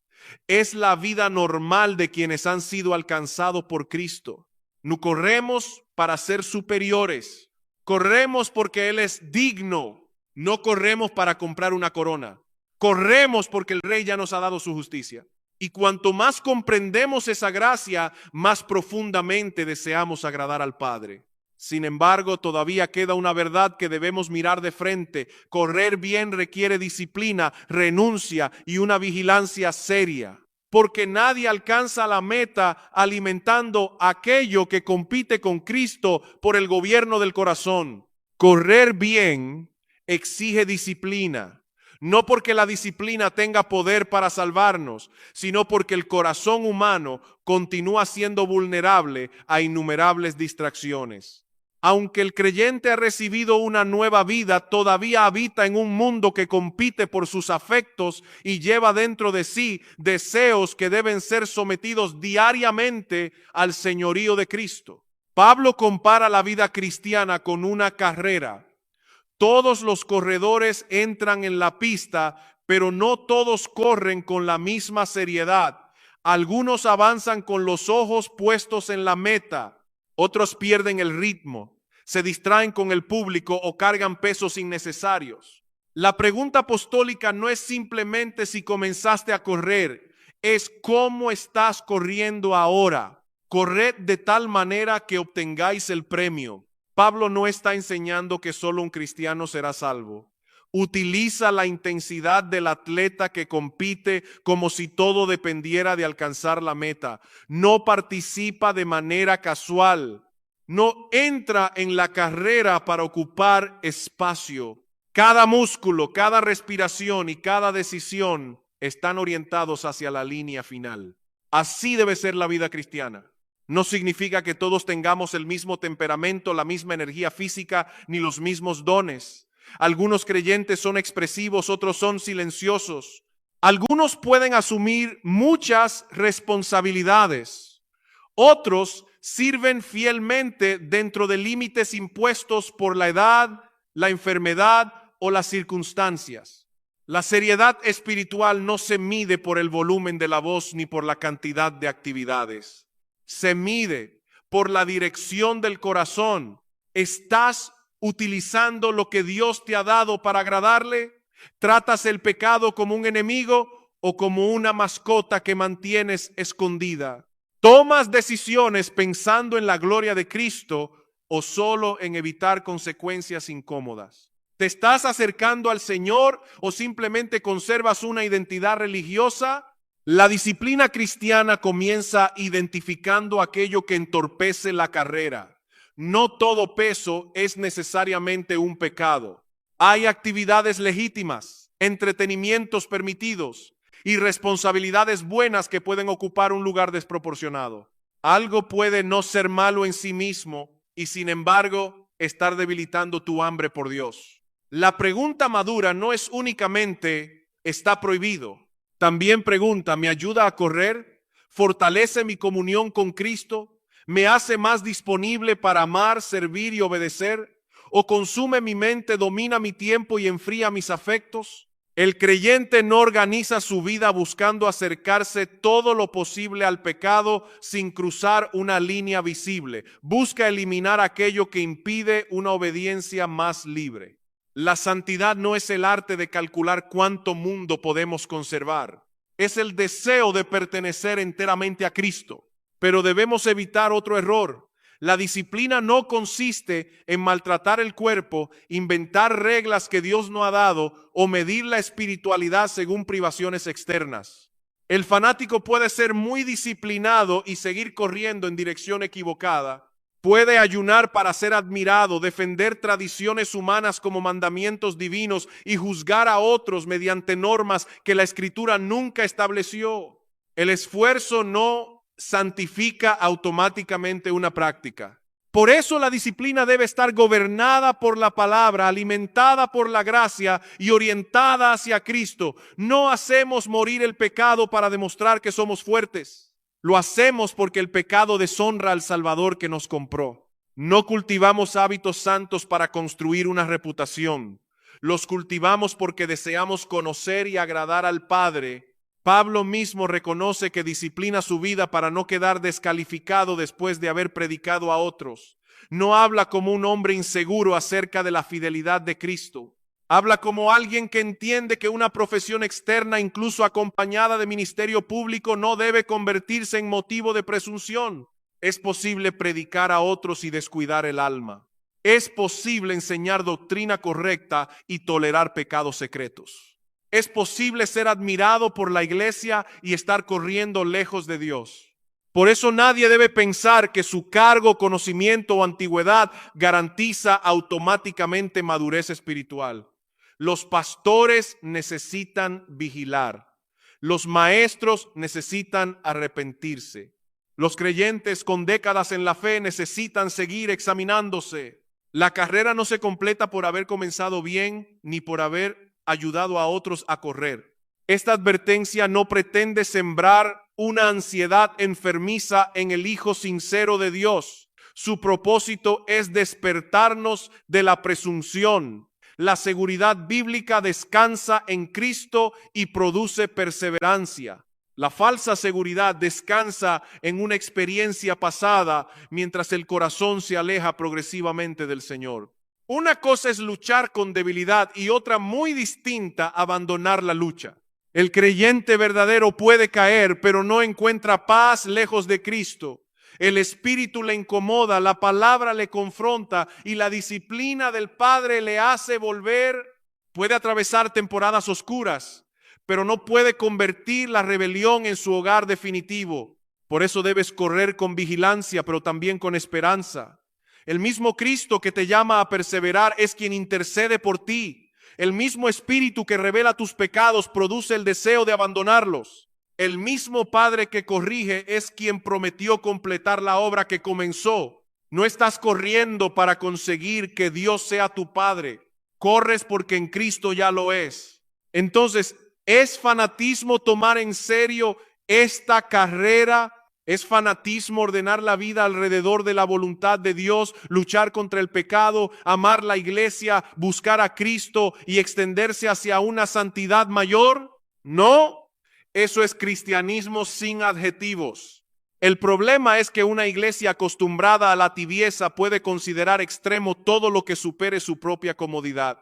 Es la vida normal de quienes han sido alcanzados por Cristo. No corremos para ser superiores. Corremos porque Él es digno. No corremos para comprar una corona. Corremos porque el Rey ya nos ha dado su justicia. Y cuanto más comprendemos esa gracia, más profundamente deseamos agradar al Padre. Sin embargo, todavía queda una verdad que debemos mirar de frente. Correr bien requiere disciplina, renuncia y una vigilancia seria. Porque nadie alcanza la meta alimentando aquello que compite con Cristo por el gobierno del corazón. Correr bien exige disciplina. No porque la disciplina tenga poder para salvarnos, sino porque el corazón humano continúa siendo vulnerable a innumerables distracciones. Aunque el creyente ha recibido una nueva vida, todavía habita en un mundo que compite por sus afectos y lleva dentro de sí deseos que deben ser sometidos diariamente al señorío de Cristo. Pablo compara la vida cristiana con una carrera. Todos los corredores entran en la pista, pero no todos corren con la misma seriedad. Algunos avanzan con los ojos puestos en la meta, otros pierden el ritmo, se distraen con el público o cargan pesos innecesarios. La pregunta apostólica no es simplemente si comenzaste a correr, es cómo estás corriendo ahora. Corred de tal manera que obtengáis el premio. Pablo no está enseñando que solo un cristiano será salvo. Utiliza la intensidad del atleta que compite como si todo dependiera de alcanzar la meta. No participa de manera casual. No entra en la carrera para ocupar espacio. Cada músculo, cada respiración y cada decisión están orientados hacia la línea final. Así debe ser la vida cristiana. No significa que todos tengamos el mismo temperamento, la misma energía física, ni los mismos dones. Algunos creyentes son expresivos, otros son silenciosos. Algunos pueden asumir muchas responsabilidades. Otros sirven fielmente dentro de límites impuestos por la edad, la enfermedad o las circunstancias. La seriedad espiritual no se mide por el volumen de la voz ni por la cantidad de actividades. Se mide por la dirección del corazón. ¿Estás utilizando lo que Dios te ha dado para agradarle? ¿Tratas el pecado como un enemigo o como una mascota que mantienes escondida? ¿Tomas decisiones pensando en la gloria de Cristo o solo en evitar consecuencias incómodas? ¿Te estás acercando al Señor o simplemente conservas una identidad religiosa? La disciplina cristiana comienza identificando aquello que entorpece la carrera. No todo peso es necesariamente un pecado. Hay actividades legítimas, entretenimientos permitidos y responsabilidades buenas que pueden ocupar un lugar desproporcionado. Algo puede no ser malo en sí mismo y sin embargo estar debilitando tu hambre por Dios. La pregunta madura no es únicamente ¿está prohibido? También pregunta, ¿me ayuda a correr? ¿Fortalece mi comunión con Cristo? ¿Me hace más disponible para amar, servir y obedecer? ¿O consume mi mente, domina mi tiempo y enfría mis afectos? El creyente no organiza su vida buscando acercarse todo lo posible al pecado sin cruzar una línea visible. Busca eliminar aquello que impide una obediencia más libre. La santidad no es el arte de calcular cuánto mundo podemos conservar. Es el deseo de pertenecer enteramente a Cristo. Pero debemos evitar otro error. La disciplina no consiste en maltratar el cuerpo, inventar reglas que Dios no ha dado o medir la espiritualidad según privaciones externas. El fanático puede ser muy disciplinado y seguir corriendo en dirección equivocada. Puede ayunar para ser admirado, defender tradiciones humanas como mandamientos divinos y juzgar a otros mediante normas que la Escritura nunca estableció. El esfuerzo no santifica automáticamente una práctica. Por eso la disciplina debe estar gobernada por la palabra, alimentada por la gracia y orientada hacia Cristo. No hacemos morir el pecado para demostrar que somos fuertes. Lo hacemos porque el pecado deshonra al Salvador que nos compró. No cultivamos hábitos santos para construir una reputación. Los cultivamos porque deseamos conocer y agradar al Padre. Pablo mismo reconoce que disciplina su vida para no quedar descalificado después de haber predicado a otros. No habla como un hombre inseguro acerca de la fidelidad de Cristo. Habla como alguien que entiende que una profesión externa, incluso acompañada de ministerio público, no debe convertirse en motivo de presunción. Es posible predicar a otros y descuidar el alma. Es posible enseñar doctrina correcta y tolerar pecados secretos. Es posible ser admirado por la iglesia y estar corriendo lejos de Dios. Por eso nadie debe pensar que su cargo, conocimiento o antigüedad garantiza automáticamente madurez espiritual. Los pastores necesitan vigilar. Los maestros necesitan arrepentirse. Los creyentes con décadas en la fe necesitan seguir examinándose. La carrera no se completa por haber comenzado bien ni por haber ayudado a otros a correr. Esta advertencia no pretende sembrar una ansiedad enfermiza en el Hijo sincero de Dios. Su propósito es despertarnos de la presunción. La seguridad bíblica descansa en Cristo y produce perseverancia. La falsa seguridad descansa en una experiencia pasada mientras el corazón se aleja progresivamente del Señor. Una cosa es luchar con debilidad y otra muy distinta, abandonar la lucha. El creyente verdadero puede caer, pero no encuentra paz lejos de Cristo. El espíritu le incomoda, la palabra le confronta y la disciplina del Padre le hace volver. Puede atravesar temporadas oscuras, pero no puede convertir la rebelión en su hogar definitivo. Por eso debes correr con vigilancia, pero también con esperanza. El mismo Cristo que te llama a perseverar es quien intercede por ti. El mismo Espíritu que revela tus pecados produce el deseo de abandonarlos. El mismo Padre que corrige es quien prometió completar la obra que comenzó. No estás corriendo para conseguir que Dios sea tu Padre. Corres porque en Cristo ya lo es. Entonces, ¿es fanatismo tomar en serio esta carrera? ¿Es fanatismo ordenar la vida alrededor de la voluntad de Dios, luchar contra el pecado, amar la iglesia, buscar a Cristo y extenderse hacia una santidad mayor? No, eso es cristianismo sin adjetivos. El problema es que una iglesia acostumbrada a la tibieza puede considerar extremo todo lo que supere su propia comodidad.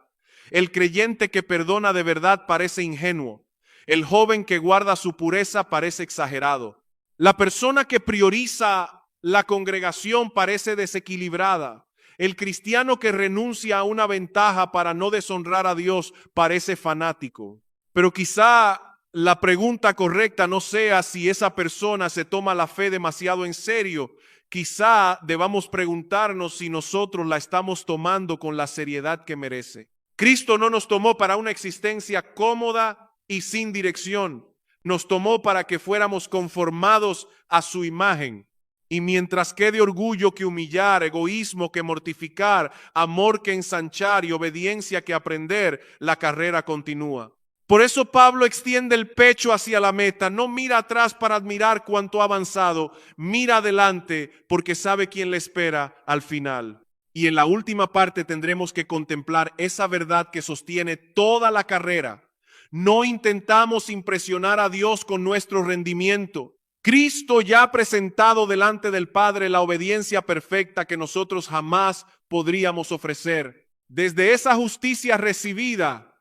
El creyente que perdona de verdad parece ingenuo. El joven que guarda su pureza parece exagerado. La persona que prioriza la congregación parece desequilibrada. El cristiano que renuncia a una ventaja para no deshonrar a Dios parece fanático. Pero quizá la pregunta correcta no sea si esa persona se toma la fe demasiado en serio. Quizá debamos preguntarnos si nosotros la estamos tomando con la seriedad que merece. Cristo no nos tomó para una existencia cómoda y sin dirección. Nos tomó para que fuéramos conformados a su imagen. Y mientras quede orgullo que humillar, egoísmo que mortificar, amor que ensanchar y obediencia que aprender, la carrera continúa. Por eso Pablo extiende el pecho hacia la meta, no mira atrás para admirar cuánto ha avanzado, mira adelante porque sabe quién le espera al final. Y en la última parte tendremos que contemplar esa verdad que sostiene toda la carrera. No intentamos impresionar a Dios con nuestro rendimiento. Cristo ya ha presentado delante del Padre la obediencia perfecta que nosotros jamás podríamos ofrecer. Desde esa justicia recibida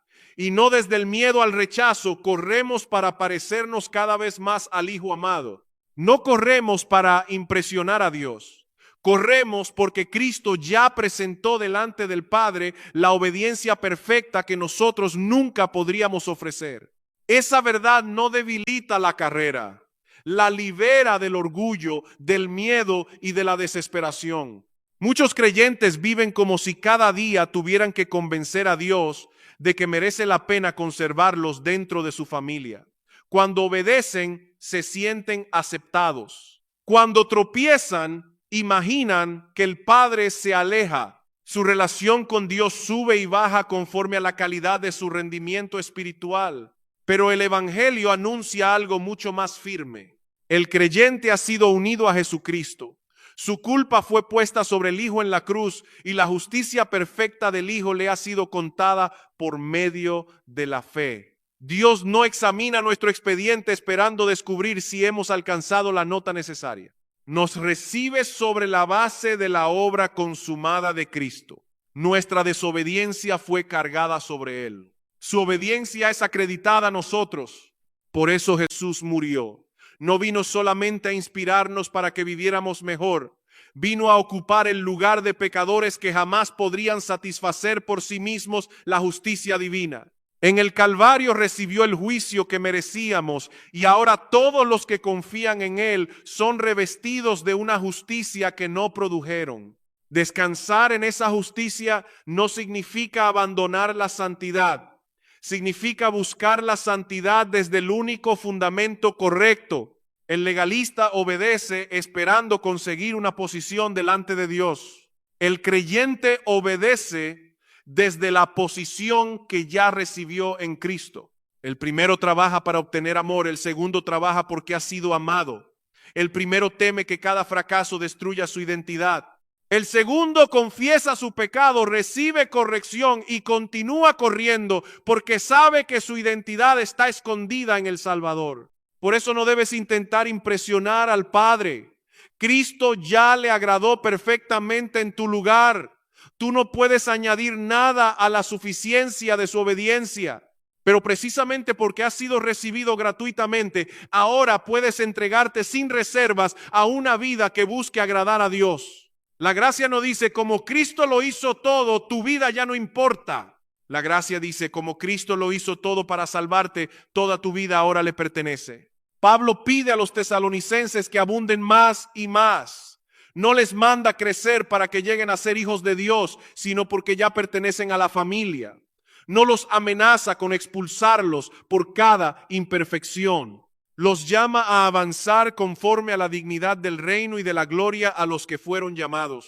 y no desde el miedo al rechazo, corremos para parecernos cada vez más al Hijo amado. No corremos para impresionar a Dios. Corremos porque Cristo ya presentó delante del Padre la obediencia perfecta que nosotros nunca podríamos ofrecer. Esa verdad no debilita la carrera, la libera del orgullo, del miedo y de la desesperación. Muchos creyentes viven como si cada día tuvieran que convencer a Dios de que merece la pena conservarlos dentro de su familia. Cuando obedecen, se sienten aceptados. Cuando tropiezan, imaginan que el Padre se aleja. Su relación con Dios sube y baja conforme a la calidad de su rendimiento espiritual. Pero el Evangelio anuncia algo mucho más firme. El creyente ha sido unido a Jesucristo. Su culpa fue puesta sobre el Hijo en la cruz y la justicia perfecta del Hijo le ha sido contada por medio de la fe. Dios no examina nuestro expediente esperando descubrir si hemos alcanzado la nota necesaria. Nos recibe sobre la base de la obra consumada de Cristo. Nuestra desobediencia fue cargada sobre Él. Su obediencia es acreditada a nosotros. Por eso Jesús murió. No vino solamente a inspirarnos para que viviéramos mejor. Vino a ocupar el lugar de pecadores que jamás podrían satisfacer por sí mismos la justicia divina. En el Calvario recibió el juicio que merecíamos y ahora todos los que confían en Él son revestidos de una justicia que no produjeron. Descansar en esa justicia no significa abandonar la santidad. Significa buscar la santidad desde el único fundamento correcto. El legalista obedece esperando conseguir una posición delante de Dios. El creyente obedece desde la posición que ya recibió en Cristo. El primero trabaja para obtener amor, el segundo trabaja porque ha sido amado. El primero teme que cada fracaso destruya su identidad. El segundo confiesa su pecado, recibe corrección y continúa corriendo porque sabe que su identidad está escondida en el Salvador. Por eso no debes intentar impresionar al Padre. Cristo ya le agradó perfectamente en tu lugar. Tú no puedes añadir nada a la suficiencia de su obediencia. Pero precisamente porque has sido recibido gratuitamente, ahora puedes entregarte sin reservas a una vida que busque agradar a Dios. La gracia no dice, como Cristo lo hizo todo, tu vida ya no importa. La gracia dice, como Cristo lo hizo todo para salvarte, toda tu vida ahora le pertenece. Pablo pide a los tesalonicenses que abunden más y más. No les manda crecer para que lleguen a ser hijos de Dios, sino porque ya pertenecen a la familia. No los amenaza con expulsarlos por cada imperfección. Los llama a avanzar conforme a la dignidad del reino y de la gloria a los que fueron llamados.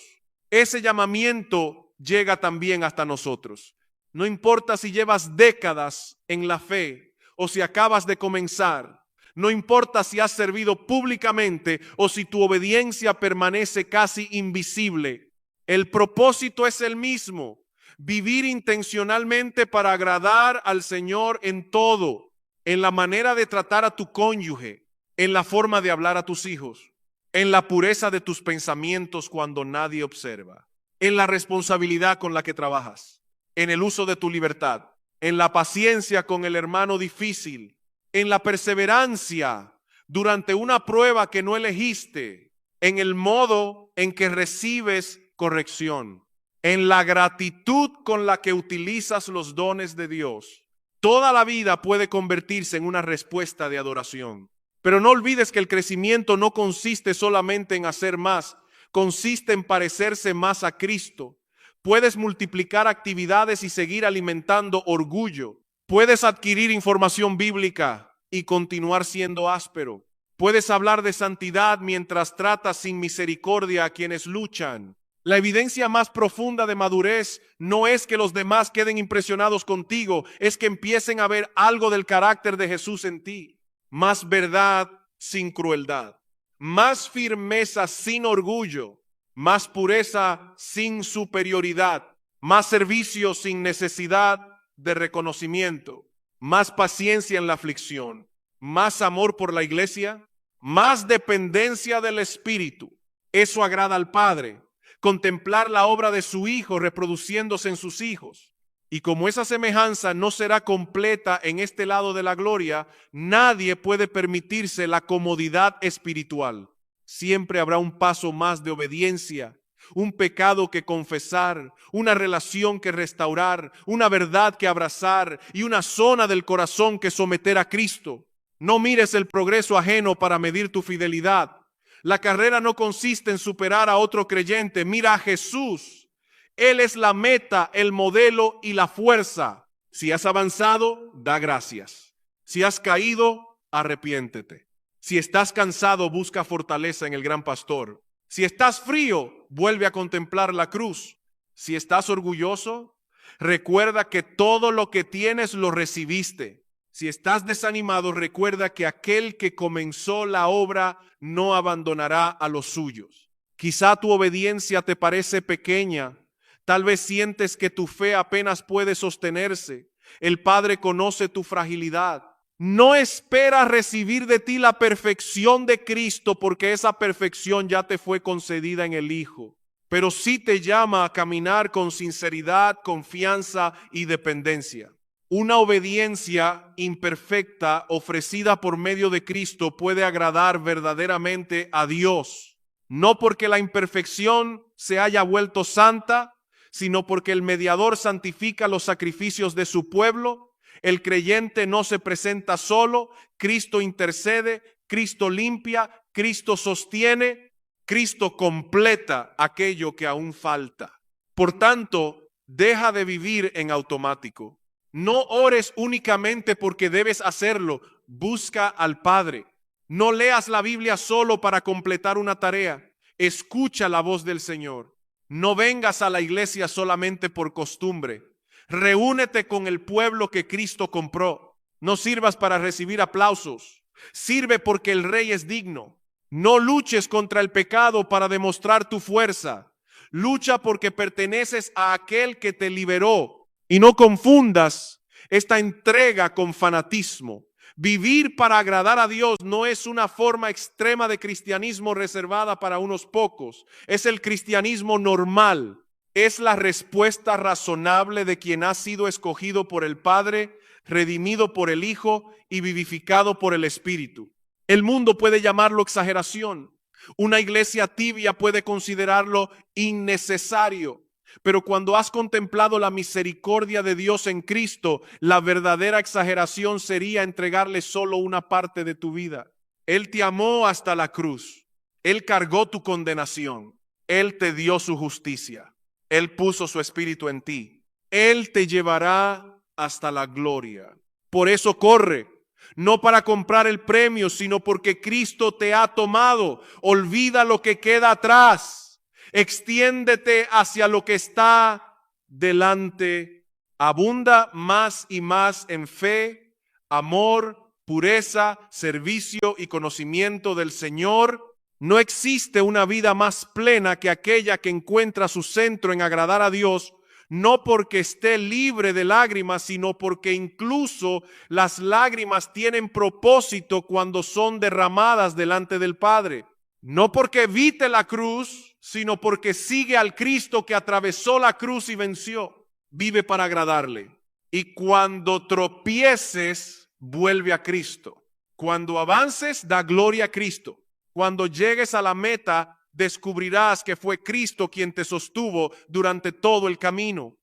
Ese llamamiento llega también hasta nosotros. No importa si llevas décadas en la fe o si acabas de comenzar. No importa si has servido públicamente o si tu obediencia permanece casi invisible. El propósito es el mismo: vivir intencionalmente para agradar al Señor en todo. En la manera de tratar a tu cónyuge, en la forma de hablar a tus hijos, en la pureza de tus pensamientos cuando nadie observa, en la responsabilidad con la que trabajas, en el uso de tu libertad, en la paciencia con el hermano difícil, en la perseverancia durante una prueba que no elegiste, en el modo en que recibes corrección, en la gratitud con la que utilizas los dones de Dios. Toda la vida puede convertirse en una respuesta de adoración. Pero no olvides que el crecimiento no consiste solamente en hacer más, consiste en parecerse más a Cristo. Puedes multiplicar actividades y seguir alimentando orgullo. Puedes adquirir información bíblica y continuar siendo áspero. Puedes hablar de santidad mientras tratas sin misericordia a quienes luchan. La evidencia más profunda de madurez no es que los demás queden impresionados contigo, es que empiecen a ver algo del carácter de Jesús en ti. Más verdad sin crueldad, más firmeza sin orgullo, más pureza sin superioridad, más servicio sin necesidad de reconocimiento, más paciencia en la aflicción, más amor por la iglesia, más dependencia del Espíritu. Eso agrada al Padre. Contemplar la obra de su Hijo reproduciéndose en sus hijos. Y como esa semejanza no será completa en este lado de la gloria, nadie puede permitirse la comodidad espiritual. Siempre habrá un paso más de obediencia, un pecado que confesar, una relación que restaurar, una verdad que abrazar y una zona del corazón que someter a Cristo. No mires el progreso ajeno para medir tu fidelidad. La carrera no consiste en superar a otro creyente. Mira a Jesús. Él es la meta, el modelo y la fuerza. Si has avanzado, da gracias. Si has caído, arrepiéntete. Si estás cansado, busca fortaleza en el gran pastor. Si estás frío, vuelve a contemplar la cruz. Si estás orgulloso, recuerda que todo lo que tienes lo recibiste. Si estás desanimado, recuerda que aquel que comenzó la obra no abandonará a los suyos. Quizá tu obediencia te parece pequeña. Tal vez sientes que tu fe apenas puede sostenerse. El Padre conoce tu fragilidad. No espera recibir de ti la perfección de Cristo, porque esa perfección ya te fue concedida en el Hijo. Pero sí te llama a caminar con sinceridad, confianza y dependencia. Una obediencia imperfecta ofrecida por medio de Cristo puede agradar verdaderamente a Dios, no porque la imperfección se haya vuelto santa, sino porque el mediador santifica los sacrificios de su pueblo. El creyente no se presenta solo, Cristo intercede, Cristo limpia, Cristo sostiene, Cristo completa aquello que aún falta. Por tanto, deja de vivir en automático. No ores únicamente porque debes hacerlo, busca al Padre. No leas la Biblia solo para completar una tarea, escucha la voz del Señor. No vengas a la iglesia solamente por costumbre. Reúnete con el pueblo que Cristo compró. No sirvas para recibir aplausos. Sirve porque el Rey es digno. No luches contra el pecado para demostrar tu fuerza. Lucha porque perteneces a aquel que te liberó. Y no confundas esta entrega con fanatismo. Vivir para agradar a Dios no es una forma extrema de cristianismo reservada para unos pocos. Es el cristianismo normal. Es la respuesta razonable de quien ha sido escogido por el Padre, redimido por el Hijo y vivificado por el Espíritu. El mundo puede llamarlo exageración. Una iglesia tibia puede considerarlo innecesario. Pero cuando has contemplado la misericordia de Dios en Cristo, la verdadera exageración sería entregarle solo una parte de tu vida. Él te amó hasta la cruz. Él cargó tu condenación. Él te dio su justicia. Él puso su espíritu en ti. Él te llevará hasta la gloria. Por eso corre, no para comprar el premio, sino porque Cristo te ha tomado. Olvida lo que queda atrás. Extiéndete hacia lo que está delante. Abunda más y más en fe, amor, pureza, servicio y conocimiento del Señor. No existe una vida más plena que aquella que encuentra su centro en agradar a Dios, no porque esté libre de lágrimas, sino porque incluso las lágrimas tienen propósito cuando son derramadas delante del Padre. No porque evite la cruz, sino porque sigue al Cristo que atravesó la cruz y venció. Vive para agradarle. Y cuando tropieces, vuelve a Cristo. Cuando avances, da gloria a Cristo. Cuando llegues a la meta, descubrirás que fue Cristo quien te sostuvo durante todo el camino.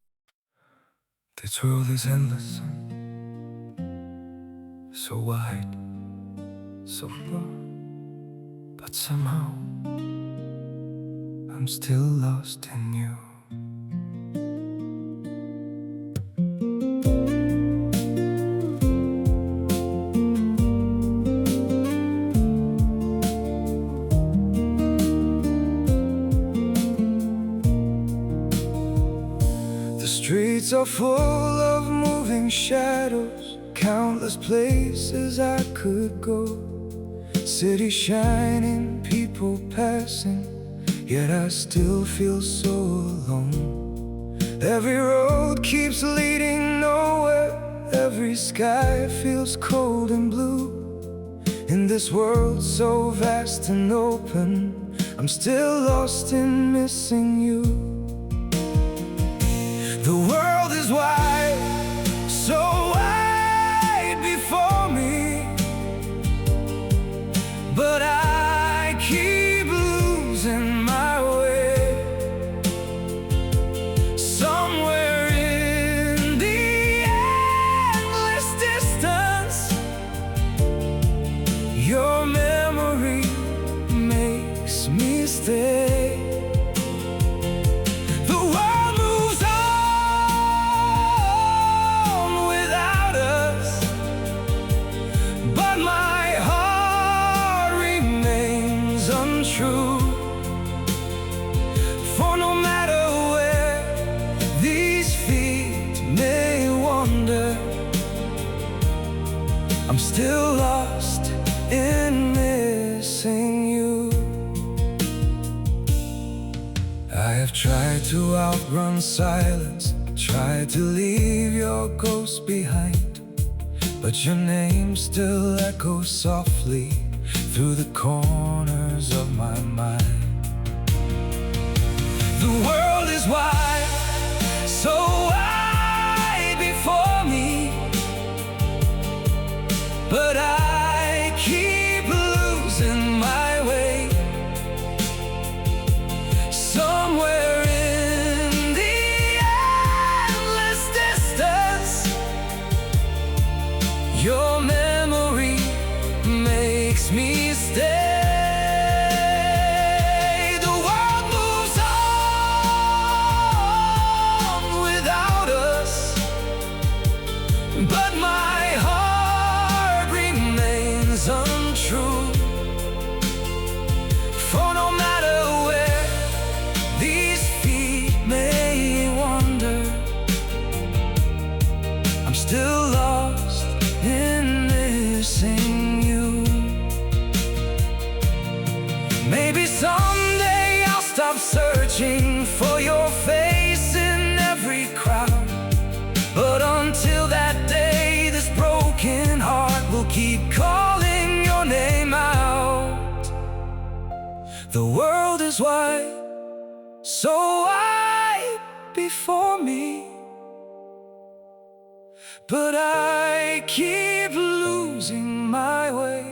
This world is endless, so wide, so far, but somehow I'm still lost in you. The streets are full of moving shadows, countless places I could go. City shining, people passing, yet I still feel so alone. Every road keeps leading nowhere, every sky feels cold and blue. In this world so vast and open, I'm still lost in missing you. The world is wide, so wide before me, but I keep losing my way. Somewhere in the endless distance, your memory makes me stay. The world moves on without I'm still lost in missing you. I have tried to outrun silence, tried to leave your ghost behind, but your name still echoes softly through the corners of my mind. The world is wide, so wide before me, but I keep losing my way. Somewhere in the endless distance, your memory makes me stay. The world moves on without us, but my heart remains untrue. For no matter where these feet may wander, I'm still lost in missing you. Maybe someday I'll stop searching for your face in every crowd, but until that day, this broken heart will keep calling your name out. The world is wide, so wide before me, but I keep losing my way.